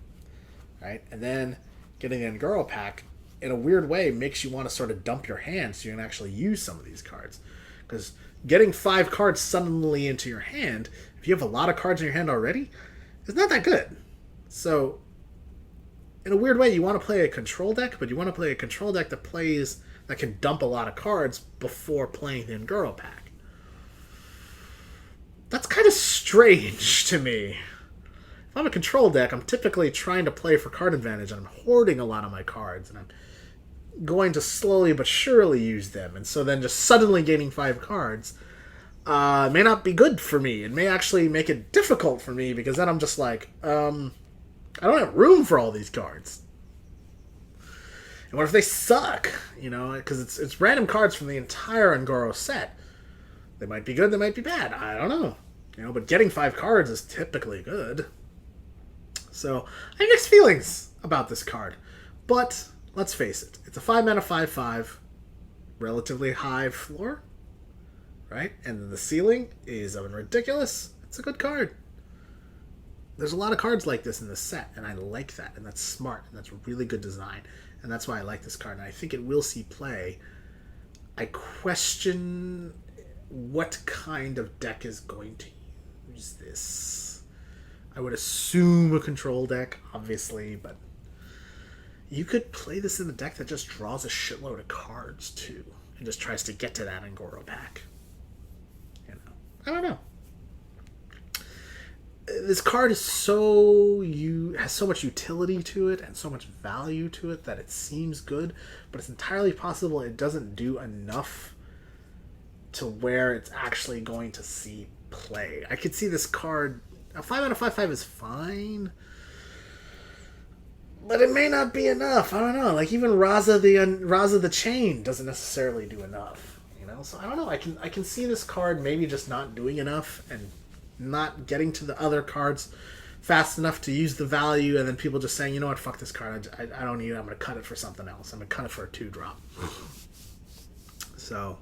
Right? And then getting an Ungoro pack, in a weird way, makes you want to sort of dump your hand so you can actually use some of these cards. Because getting 5 cards suddenly into your hand, if you have a lot of cards in your hand already, is not that good. So, in a weird way, you want to play a control deck, but you want to play a control deck that can dump a lot of cards before playing the Ungoro pack. That's kind of strange to me. If I'm a control deck, I'm typically trying to play for card advantage, and I'm hoarding a lot of my cards, and I'm going to slowly but surely use them. And so then just suddenly gaining 5 cards may not be good for me. It may actually make it difficult for me, because then I'm just like, I don't have room for all these cards. And what if they suck? You know, because it's random cards from the entire Ungoro set. They might be good, they might be bad. I don't know. You know, but getting 5 cards is typically good. So, I have mixed feelings about this card. But, let's face it. It's a 5 mana 5/5. Relatively high floor. Right? And the ceiling is ridiculous. It's a good card. There's a lot of cards like this in this set, and I like that. And that's smart. And that's really good design. And that's why I like this card. And I think it will see play. I question what kind of deck is going to use this. I would assume a control deck, obviously, but you could play this in a deck that just draws a shitload of cards, too, and just tries to get to that Ungoro pack. You know, I don't know. This card is has so much utility to it and so much value to it that it seems good, but it's entirely possible it doesn't do enough to where it's actually going to see play. I could see this card. A 5 mana 5/5 is fine, but it may not be enough. I don't know. Like even Raza the Chain doesn't necessarily do enough. You know, so I don't know. I can see this card maybe just not doing enough and not getting to the other cards fast enough to use the value, and then people just saying, you know what, fuck this card. I don't need it. I'm going to cut it for something else. I'm going to cut it for a 2-drop. So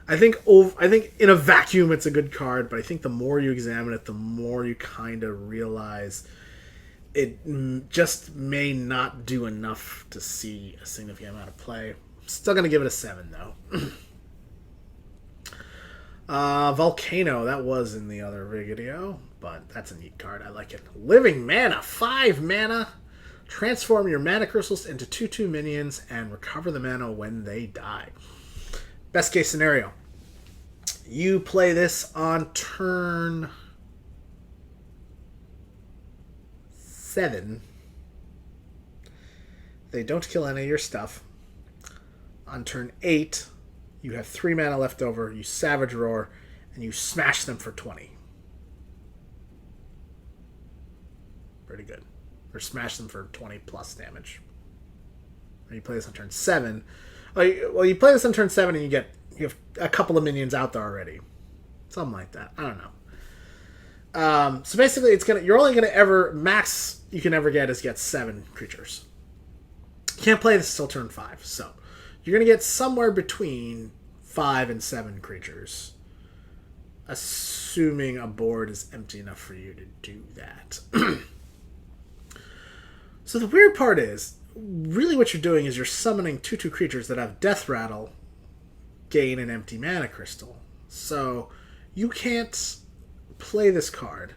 I think in a vacuum it's a good card, but I think the more you examine it, the more you kind of realize it just may not do enough to see a significant amount of play. Still gonna give it a 7 though. Volcano, that was in the other video, but that's a neat card. I like it. Living Mana, 5 mana. Transform your mana crystals into 2/2 minions and recover the mana when they die. Best case scenario. You play this on turn 7. They don't kill any of your stuff. On turn 8, you have 3 mana left over, you Savage Roar, and you smash them for 20. Pretty good. Or smash them for 20 plus damage. And you play this on turn 7. Well, you play this on turn 7 and you have a couple of minions out there already. Something like that. I don't know. So basically, you're only gonna ever max you can ever get is get 7 creatures. You can't play this till turn 5, so you're gonna get somewhere between 5 and 7 creatures, assuming a board is empty enough for you to do that. So the weird part is, really what you're doing is you're summoning 2/2 creatures that have Death Rattle, gain an empty mana crystal. So you can't play this card,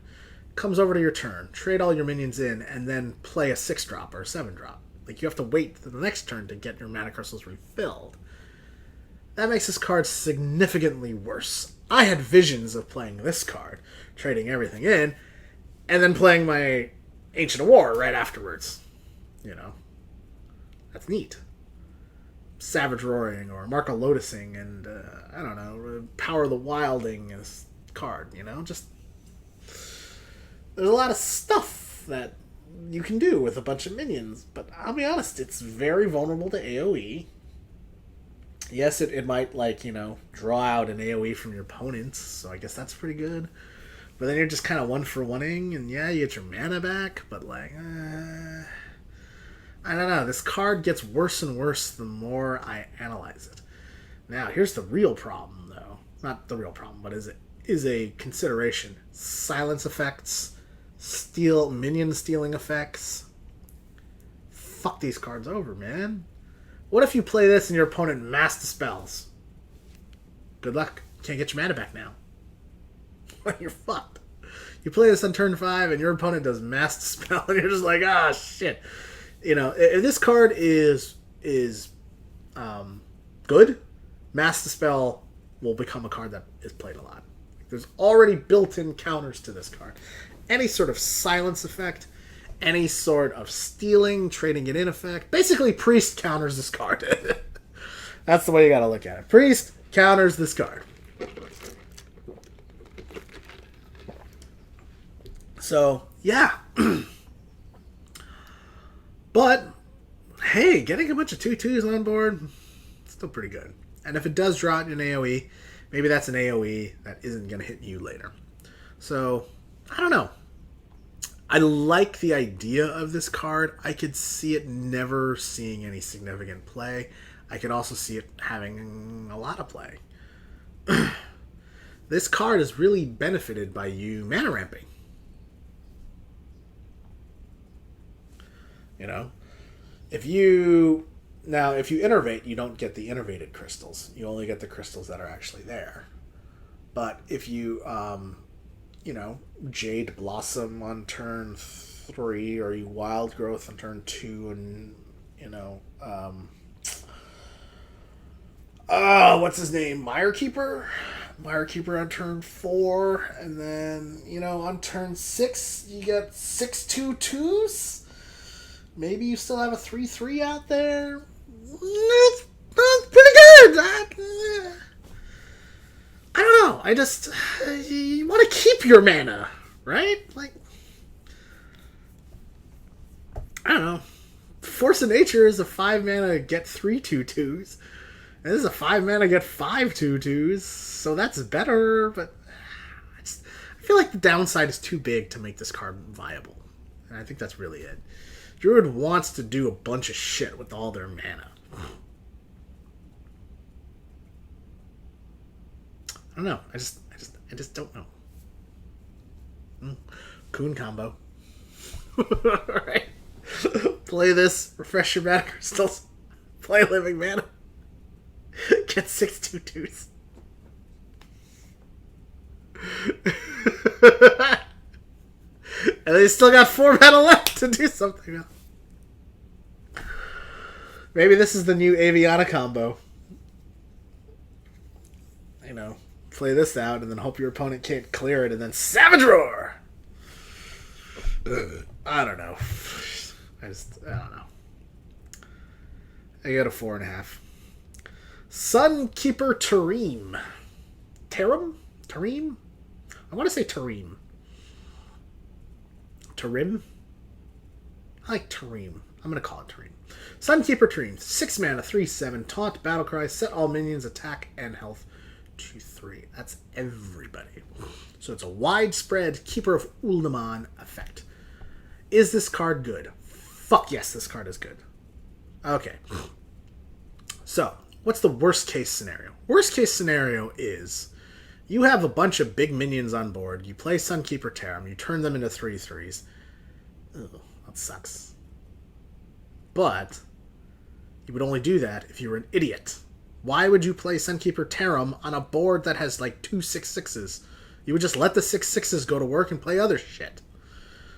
comes over to your turn, trade all your minions in, and then play a 6-drop or a 7-drop. Like, you have to wait for the next turn to get your mana crystals refilled. That makes this card significantly worse. I had visions of playing this card, trading everything in, and then playing my Ancient of War right afterwards. You know? That's neat. Savage Roaring or Marco Lotusing and, I don't know, Power of the Wilding as card, you know? Just, there's a lot of stuff that you can do with a bunch of minions, but I'll be honest, it's very vulnerable to AoE. Yes, it might, like, you know, draw out an AoE from your opponents, so I guess that's pretty good. But then you're just kind of one-for-oneing, and yeah, you get your mana back, but, like, I don't know. This card gets worse and worse the more I analyze it. Now, here's the real problem, though. Not the real problem, but is a consideration. Silence effects, minion stealing effects. Fuck these cards over, man. What if you play this and your opponent mass dispels? Good luck. Can't get your mana back now. You're fucked. You play this on turn 5 and your opponent does mass dispel and you're just like, ah, shit. You know, if this card is good, Mass Dispel will become a card that is played a lot. There's already built-in counters to this card. Any sort of silence effect, any sort of stealing, trading it in effect. Basically, Priest counters this card. That's the way you gotta look at it. Priest counters this card. So, yeah. But, hey, getting a bunch of 2/2s on board, still pretty good. And if it does draw out an AoE, maybe that's an AoE that isn't going to hit you later. So, I don't know. I like the idea of this card. I could see it never seeing any significant play. I could also see it having a lot of play. This card is really benefited by you mana ramping. You know, if you innervate, you don't get the innervated crystals. You only get the crystals that are actually there. But if you, Jade Blossom on turn 3, or you Wild Growth on turn 2, and, what's his name? Mirekeeper on turn 4, and then, on turn 6, you get 6 2/2s. Maybe you still have a 3/3 out there. That's pretty good. I don't know. You want to keep your mana, right? Like, I don't know. Force of Nature is a 5 mana get 3 2/2s. And this is a 5 mana get 5 2/2s. So that's better, but I feel like the downside is too big to make this card viable. And I think that's really it. Druid wants to do a bunch of shit with all their mana. I don't know. I just don't know. Coon combo. Alright. Play this, refresh your mana crystals, play living mana. Get 6 2/2s. And they still got 4 mana left to do something else. Maybe this is the new Aviana combo. You know, play this out and then hope your opponent can't clear it and then Savage Roar! I don't know. I don't know. I got a 4.5. Sunkeeper Tareem. Tareem? I want to say Tareem. Tarim? I like Tareem. I'm going to call it Tareem. Sunkeeper Tareem. 6 mana, 3/7. Taunt, Battlecry, set all minions, attack, and health to 3. That's everybody. So it's a widespread Keeper of Uldaman effect. Is this card good? Fuck yes, this card is good. Okay. So, what's the worst case scenario? Worst case scenario is you have a bunch of big minions on board, you play Sunkeeper Tarim, you turn them into 3/3s. Ugh, that sucks. But you would only do that if you were an idiot. Why would you play Sunkeeper Tarim on a board that has like 2 6/6s? You would just let the 6/6s go to work and play other shit.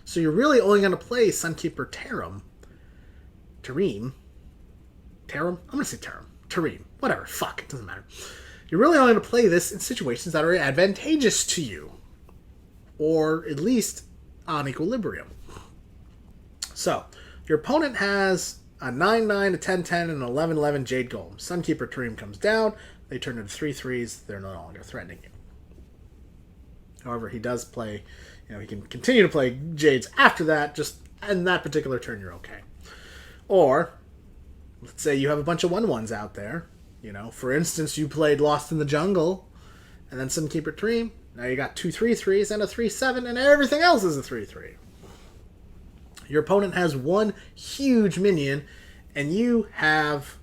So you're really only going to play Sunkeeper Tarim. I'm going to say Tarim. Whatever. Fuck. It doesn't matter. You're really only going to play this in situations that are advantageous to you. Or at least on equilibrium. So, your opponent has a 9/9, a 10/10, and an 11/11 Jade Golem. Sunkeeper Tarim comes down. They turn into 3/3s. They're no longer threatening you. However, he does play, he can continue to play Jades after that, just in that particular turn you're okay. Or, let's say you have a bunch of 1/1s out there. For instance, you played Lost in the Jungle, and then Sunkeeper Tarim. Now you got 2 3/3s and a 3/7, and everything else is a 3/3. Your opponent has one huge minion, and you have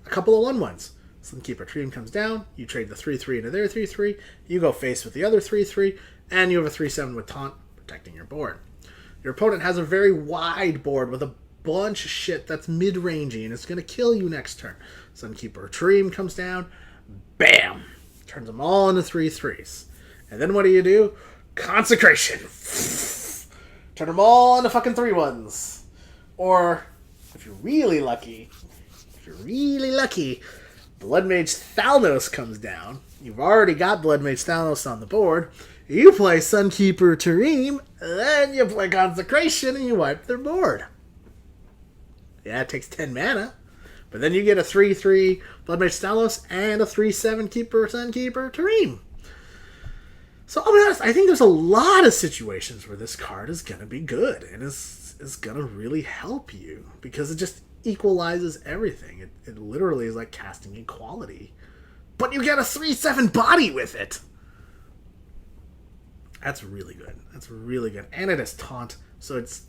a couple of 1/1s. Sunkeeper Tarim comes down, you trade the 3/3 into their 3/3, you go face with the other 3/3, and you have a 3/7 with Taunt protecting your board. Your opponent has a very wide board with a bunch of shit that's mid-rangey, and it's going to kill you next turn. Sunkeeper Tarim comes down, bam! Turns them all into 3/3s. And then what do? Consecration! Turn them all into fucking 3/1s. Or, if you're really lucky, Blood Mage Thalnos comes down. You've already got Blood Mage Thalnos on the board. You play Sunkeeper Tarim, then you play Consecration, and you wipe their board. Yeah, it takes 10 mana. But then you get a 3/3 Blood Mage Thalnos and a 3/7 Sunkeeper Tarim. So, I'll be honest, I think there's a lot of situations where this card is going to be good and is going to really help you because it just equalizes everything. It literally is like casting equality. But you get a 3/7 body with it. That's really good. And it has Taunt, so it's,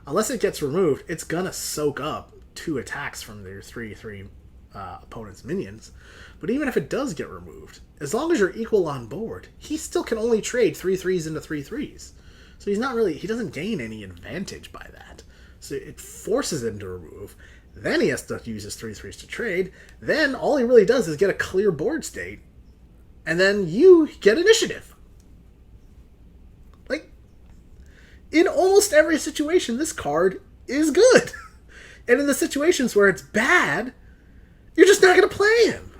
unless it gets removed, it's going to soak up 2 attacks from their 3/3 opponent's minions. But even if it does get removed, as long as you're equal on board, he still can only trade 3/3s into 3/3s. So he doesn't gain any advantage by that. So it forces him to remove. Then he has to use his 3/3s to trade. Then all he really does is get a clear board state. And then you get initiative. Like, in almost every situation, this card is good. And in the situations where it's bad, you're just not going to play him.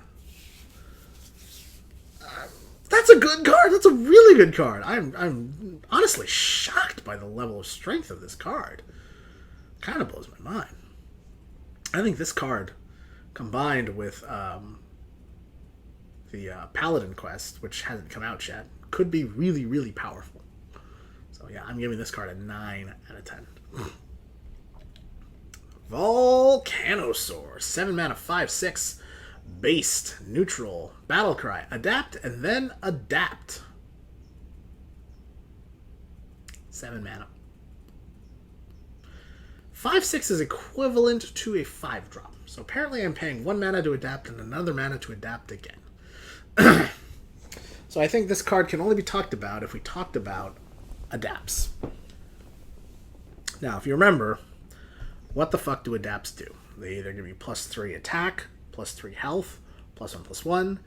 That's a good card. That's a really good card. I'm honestly shocked by the level of strength of this card. Kind of blows my mind. I think this card, combined with the Paladin quest, which hasn't come out yet, could be really, really powerful. So yeah, I'm giving this card a 9 out of 10. Volcanosaur. 7 mana, 5/6. Based, neutral, Battlecry, adapt, and then adapt. 7 mana. 5/6 is equivalent to a 5-drop. So apparently I'm paying 1 mana to adapt and another mana to adapt again. So I think this card can only be talked about if we talked about adapts. Now, if you remember, what the fuck do adapts do? They either give you +3 attack, +3 health, +1/+1,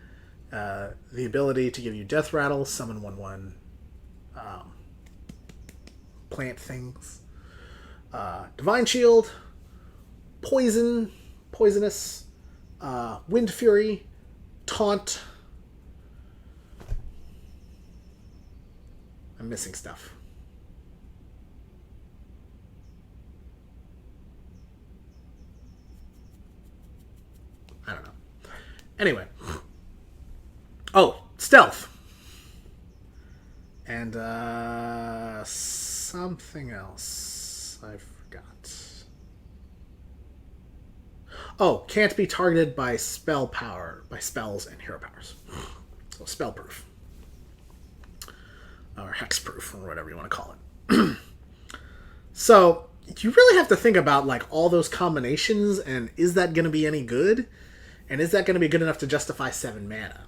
the ability to give you death rattle, summon 1/1 plant things, divine shield, poisonous, wind fury, taunt. I'm missing stuff. I don't know. Anyway. Oh, stealth. And something else. I forgot. Oh, can't be targeted by spell power, by spells and hero powers. So spell proof. Or hexproof, or whatever you want to call it. So you really have to think about like all those combinations, and is that going to be any good? And is that going to be good enough to justify 7 mana?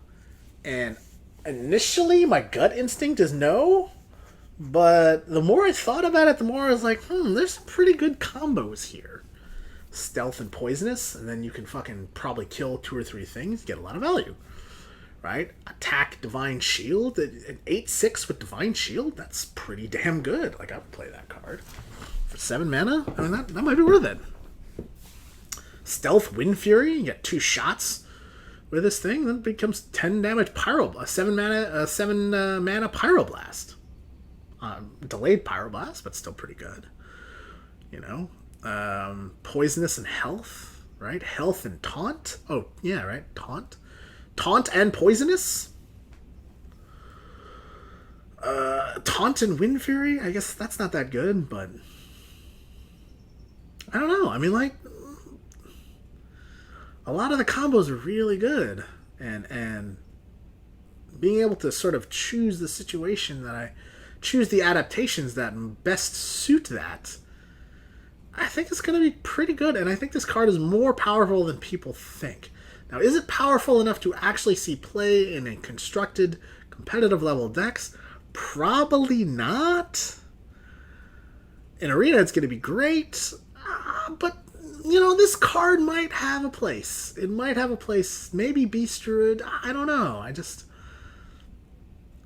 And initially, my gut instinct is no. But the more I thought about it, the more I was like, there's some pretty good combos here. Stealth and poisonous, and then you can fucking probably kill 2 or 3 things, get a lot of value. Right? Attack Divine Shield. An 8/6 with Divine Shield, that's pretty damn good. Like, I would play that card. For 7 mana, I mean, that might be worth it. Stealth Wind Fury, you get 2 shots with this thing, then it becomes 10 damage Pyroblast. 7 mana Pyroblast. Delayed Pyroblast, but still pretty good. You know? Poisonous and health, right? Health and taunt. Oh, yeah, right? Taunt and poisonous. Taunt and Wind Fury. I guess that's not that good, but I don't know. I mean, like, a lot of the combos are really good, and being able to sort of choose the situation choose the adaptations that best suit that, I think it's going to be pretty good, and I think this card is more powerful than people think. Now, is it powerful enough to actually see play in a constructed, competitive level decks? Probably not. In Arena, it's going to be great, but, you know, this card might have a place. It might have a place. Maybe Beast Druid. I don't know.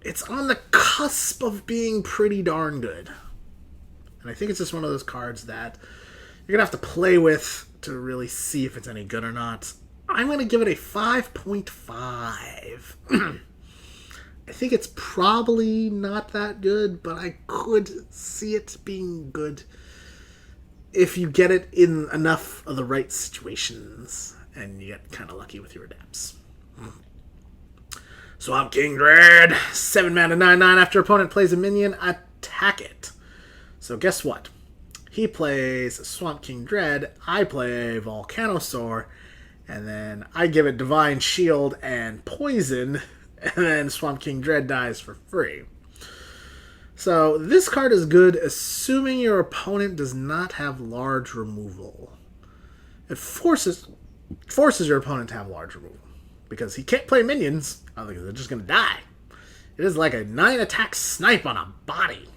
It's on the cusp of being pretty darn good. And I think it's just one of those cards that you're going to have to play with to really see if it's any good or not. I'm going to give it a 5.5. I think it's probably not that good, but I could see it being good if you get it in enough of the right situations and you get kind of lucky with your adapts. Swamp King Dread, 7 mana 9/9. After opponent plays a minion, attack it. So guess what? He plays Swamp King Dread, I play Volcanosaur, and then I give it Divine Shield and Poison, and then Swamp King Dread dies for free. So this card is good assuming your opponent does not have large removal. It forces your opponent to have large removal, because he can't play minions, otherwise they're just going to die. It is like a 9 attack snipe on a body.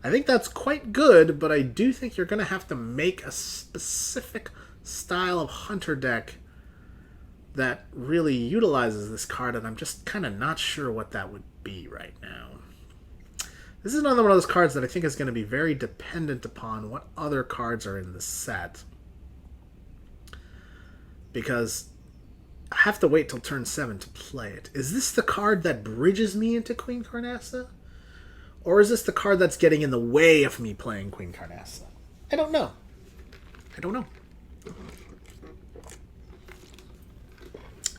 I think that's quite good, but I do think you're going to have to make a specific style of hunter deck that really utilizes this card, and I'm just kind of not sure what that would be right now. This is another one of those cards that I think is going to be very dependent upon what other cards are in the set, because I have to wait till turn 7 to play it. Is this the card that bridges me into Queen Carnassa? Or is this the card that's getting in the way of me playing Queen Carnassa? I don't know.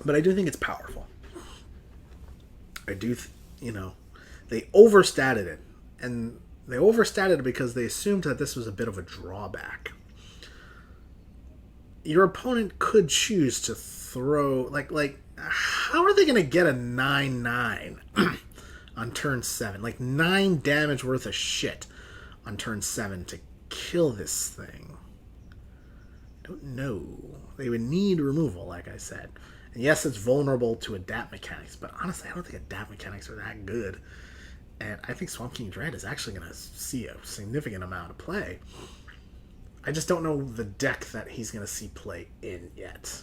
But I do think it's powerful. I do, they overstated it. And they overstated it because they assumed that this was a bit of a drawback. Your opponent could choose to throw, like how are they going to get a 9/9 on turn 7? Like 9 damage worth of shit on turn 7 to kill this thing. I don't know. They would need removal, like I said. And yes, it's vulnerable to adapt mechanics, but honestly, I don't think adapt mechanics are that good. And I think Swamp King Dread is actually going to see a significant amount of play. I just don't know the deck that he's going to see play in yet.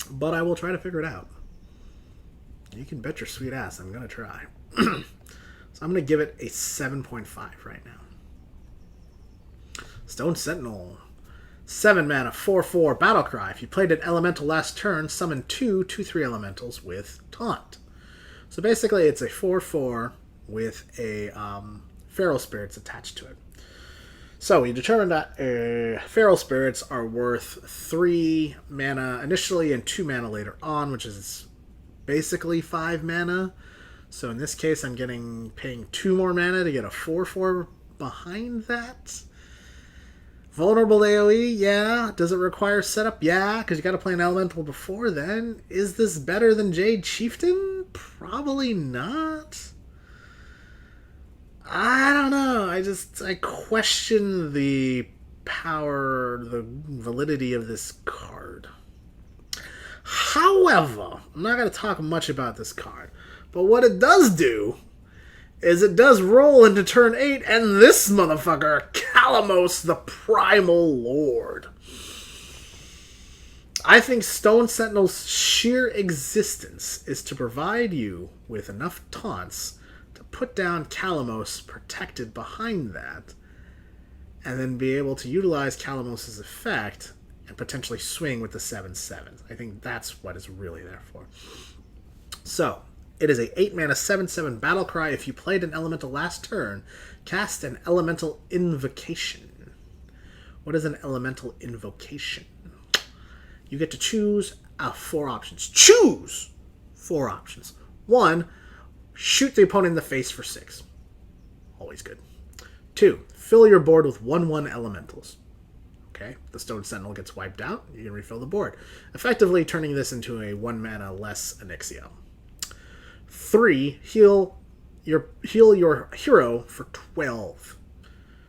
But I will try to figure it out. You can bet your sweet ass I'm going to try. So I'm going to give it a 7.5 right now. Stone Sentinel. 7 mana, 4/4 Battlecry. If you played an elemental last turn, summon 2/2/3 elementals with Taunt. So basically it's a 4/4 with a Feral Spirits attached to it. So we determined that Feral Spirits are worth 3 mana initially and 2 mana later on, which is basically 5 mana. So in this case, I'm paying 2 more mana to get a 4/4 behind that. Vulnerable AoE, yeah. Does it require setup? Yeah, because you got to play an elemental before then. Is this better than Jade Chieftain? Probably not. I don't know. I question the power, the validity of this card. However, I'm not going to talk much about this card. But what it does do is it does roll into turn 8, and this motherfucker, Kalamos the Primal Lord. I think Stone Sentinel's sheer existence is to provide you with enough taunts to put down Kalamos protected behind that, and then be able to utilize Kalamos's effect and potentially swing with the 7/7s. I think that's what it's really there for. So, it is a 8 mana 7/7 Battlecry. If you played an elemental last turn, cast an elemental invocation. What is an elemental invocation? You get to choose 4 options. Choose 4 options. 1, shoot the opponent in the face for 6. Always good. 2, fill your board with 1/1 elementals. Okay, the Stone Sentinel gets wiped out. You can refill the board, effectively turning this into a 1 mana less Onyxia. 3, heal your hero for 12.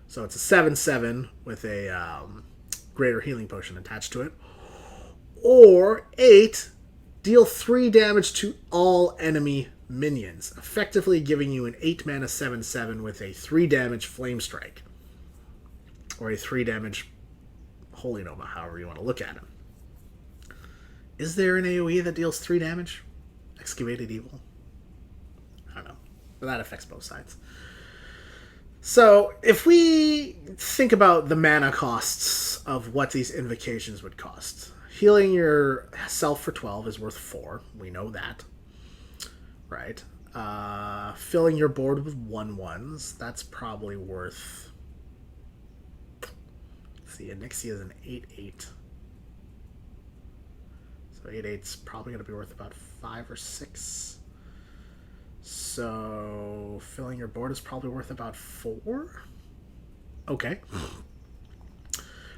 So it's a 7/7 with a greater healing potion attached to it. Or 8, deal 3 damage to all enemy minions, effectively giving you an 8 mana 7/7 with a 3 damage Flame Strike. Or a 3 damage Holy Nova, however you want to look at it. Is there an AoE that deals 3 damage? Excavated Evil? I don't know. But that affects both sides. So, if we think about the mana costs of what these invocations would cost, healing yourself for 12 is worth 4. We know that. Right? Filling your board with 1/1s, that's probably worth... Let's see, Onyxia is an 8/8. So 8/8's probably going to be worth about 5 or 6. So, filling your board is probably worth about 4. Okay.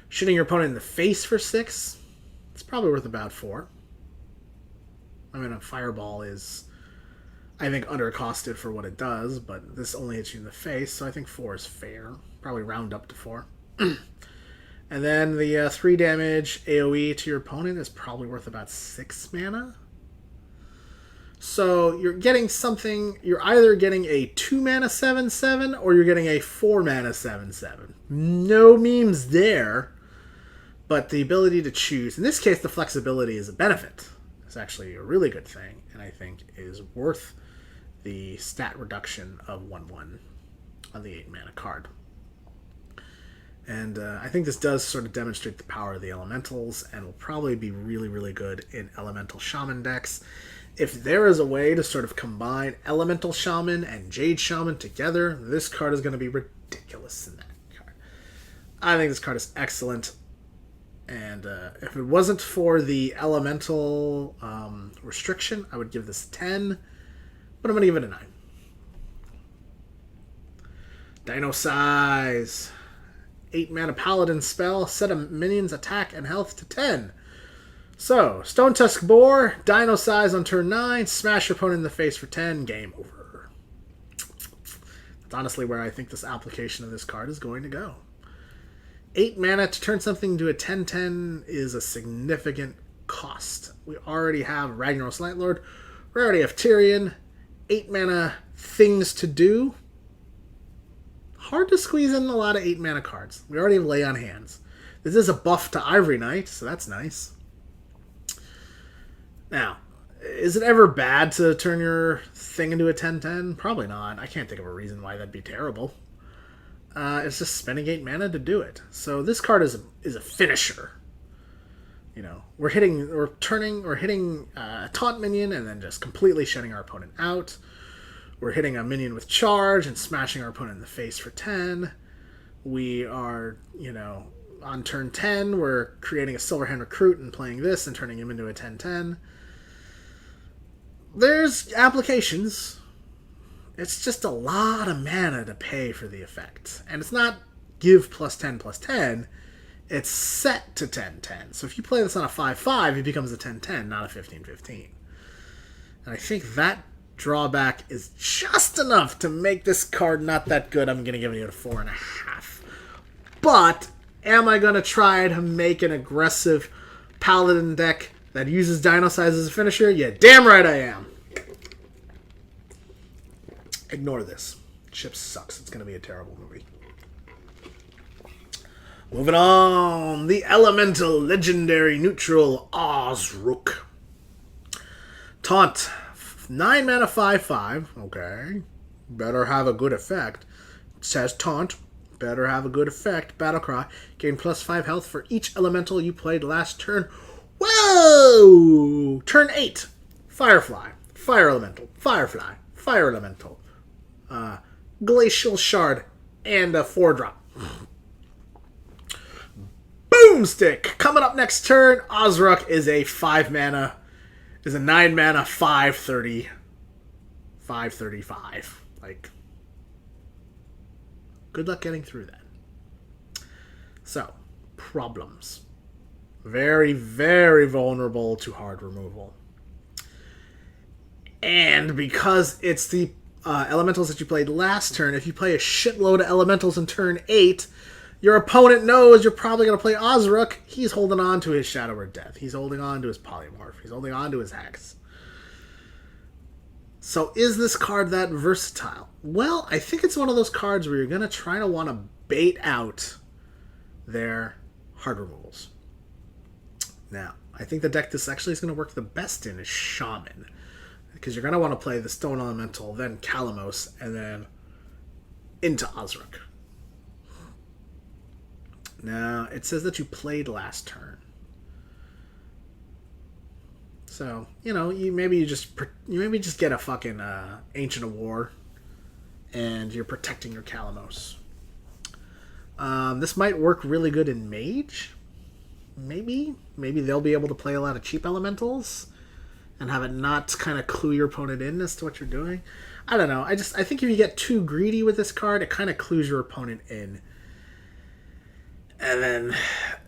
Shooting your opponent in the face for 6. It's probably worth about 4. I mean, a fireball is, I think, undercosted for what it does, but this only hits you in the face, so I think 4 is fair. Probably round up to 4. And then the 3 damage AoE to your opponent is probably worth about 6 mana. So you're getting something, you're either getting a 2 mana 7/7 or you're getting a 4 mana 7/7. No memes there, but the ability to choose, in this case the flexibility is a benefit. It's actually a really good thing, and I think is worth the stat reduction of 1/1 on the 8 mana card. And I think this does sort of demonstrate the power of the elementals and will probably be really, really good in elemental shaman decks. If there is a way to sort of combine Elemental Shaman and Jade Shaman together, this card is going to be ridiculous in that card. I think this card is excellent. And if it wasn't for the Elemental restriction, I would give this a 10. But I'm going to give it a 9. Dino Size. 8 mana Paladin spell. Set a minion's attack and health to 10. So, Stone Tusk Boar, Dino Size on turn 9, smash your opponent in the face for 10, game over. That's honestly where I think this application of this card is going to go. 8 mana to turn something to a 10/10 is a significant cost. We already have Ragnaros Lightlord. We already have Tyrion. 8 mana things to do. Hard to squeeze in a lot of 8 mana cards. We already have Lay on Hands. This is a buff to Ivory Knight, so that's nice. Now, is it ever bad to turn your thing into a 10/10? Probably not. I can't think of a reason why that'd be terrible. It's just spending 8 mana to do it. So this card is a finisher. You know, we're hitting a taunt minion and then just completely shutting our opponent out. We're hitting a minion with charge and smashing our opponent in the face for 10. We are, on turn 10, we're creating a Silverhand Recruit and playing this and turning him into a 10/10. There's applications. It's just a lot of mana to pay for the effect. And it's not give +10/+10. It's set to 10/10. So if you play this on a 5/5, it becomes a 10/10, not a 15/15. And I think that drawback is just enough to make this card not that good. I'm going to give it a 4.5. But am I going to try to make an aggressive Paladin deck that uses Dino Size as a finisher? Yeah, damn right I am. Ignore this. Ship sucks. It's going to be a terrible movie. Moving on. The Elemental Legendary Neutral Ozrook. Taunt. 9 mana 5/5. Okay. Better have a good effect. It says Taunt. Better have a good effect. Battlecry. Gain +5 health for each elemental you played last turn. Whoa! Turn 8. Firefly. Fire Elemental. Firefly. Fire Elemental. Glacial Shard. And a 4-drop. Boomstick! Coming up next turn, Ozrook is a 5 mana. Is a 9 mana 5/30. 5/35. Like, good luck getting through that. So, problems. Very, very vulnerable to hard removal. And because it's the elementals that you played last turn, if you play a shitload of elementals in turn 8, your opponent knows you're probably going to play Ozrook. He's holding on to his Shadow or Death. He's holding on to his Polymorph. He's holding on to his Hex. So is this card that versatile? Well, I think it's one of those cards where you're going to try to want to bait out their hard removals. Now, I think the deck this actually is going to work the best in is Shaman. Because you're going to want to play the Stone Elemental, then Kalamos, and then into Ozrook. Now, it says that you played last turn. So, you maybe just get a fucking Ancient of War, and you're protecting your Kalamos. This might work really good in Mage. Maybe they'll be able to play a lot of cheap elementals and have it not kind of clue your opponent in as to what you're doing. I don't know. I think if you get too greedy with this card, it kind of clues your opponent in. And then,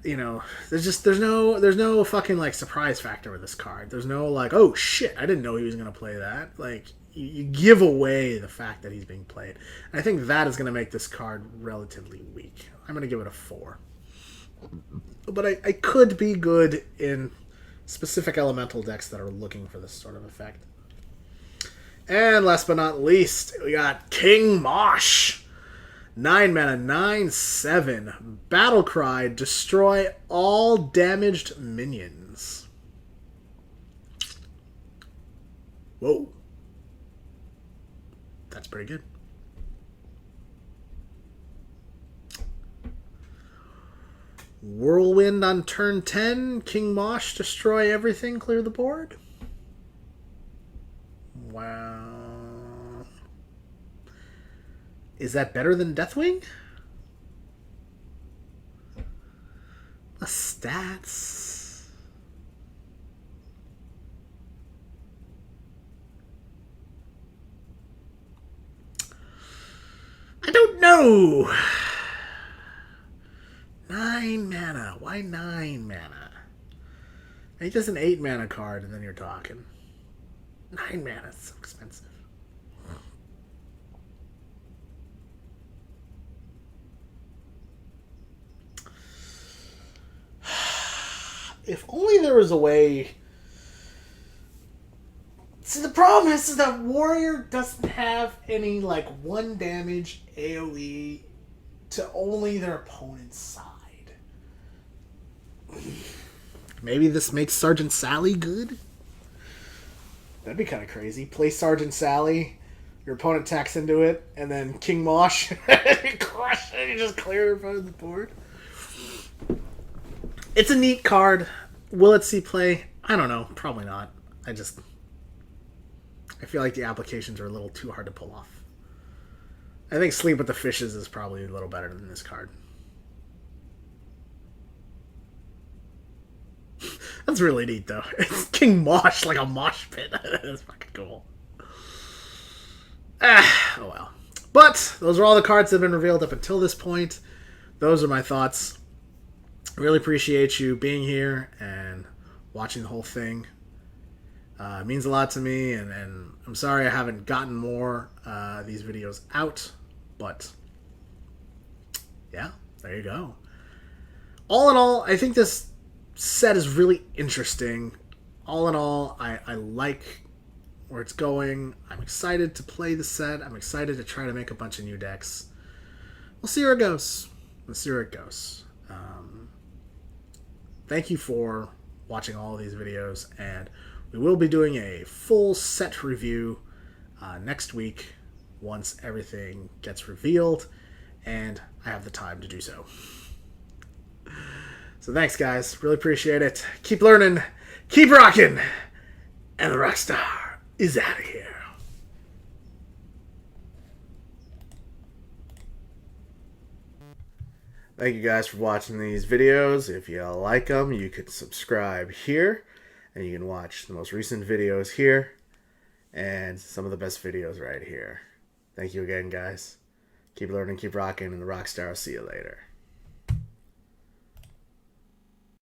there's no fucking like surprise factor with this card. There's no like, oh shit, I didn't know he was gonna play that. Like, you give away the fact that he's being played. And I think that is gonna make this card relatively weak. I'm gonna give it a 4. But I could be good in specific elemental decks that are looking for this sort of effect. And last but not least, we got King Mosh. 9 mana, 9/7. Battlecry, destroy all damaged minions. Whoa. That's pretty good. Whirlwind on turn 10. King Mosh, destroy everything, clear the board. Wow. Is that better than Deathwing? The stats. I don't know. 9 mana. Why 9 mana? Make this an 8 mana card and then you're talking. 9 mana is so expensive. If only there was a way. See, the problem is that Warrior doesn't have any, like, 1 damage AoE to only their opponent's side. Maybe this makes Sergeant Sally good? That'd be kind of crazy. Play Sergeant Sally, your opponent attacks into it, and then King Mosh, you crush it, you just clear in front of the board. It's a neat card. Will it see play? I don't know. Probably not. I feel like the applications are a little too hard to pull off. I think Sleep with the Fishes is probably a little better than this card. That's really neat, though. It's King Mosh, like a mosh pit. That's fucking cool. Oh well. But those are all the cards that have been revealed up until this point. Those are my thoughts. Really appreciate you being here and watching the whole thing. It means a lot to me, and I'm sorry I haven't gotten more these videos out, but yeah, there you go. All in all, I think this set is really interesting. All in all, I like where it's going. I'm excited to play the set. I'm excited to try to make a bunch of new decks. We'll see where it goes. Thank you for watching all of these videos, and we will be doing a full set review next week once everything gets revealed, and I have the time to do so. So thanks, guys. Really appreciate it. Keep learning, keep rocking, and the Rockstar is out of here. Thank you guys for watching these videos. If you like them, you can subscribe here, and you can watch the most recent videos here, and some of the best videos right here. Thank you again, guys. Keep learning, keep rocking, and the Rockstar will see you later.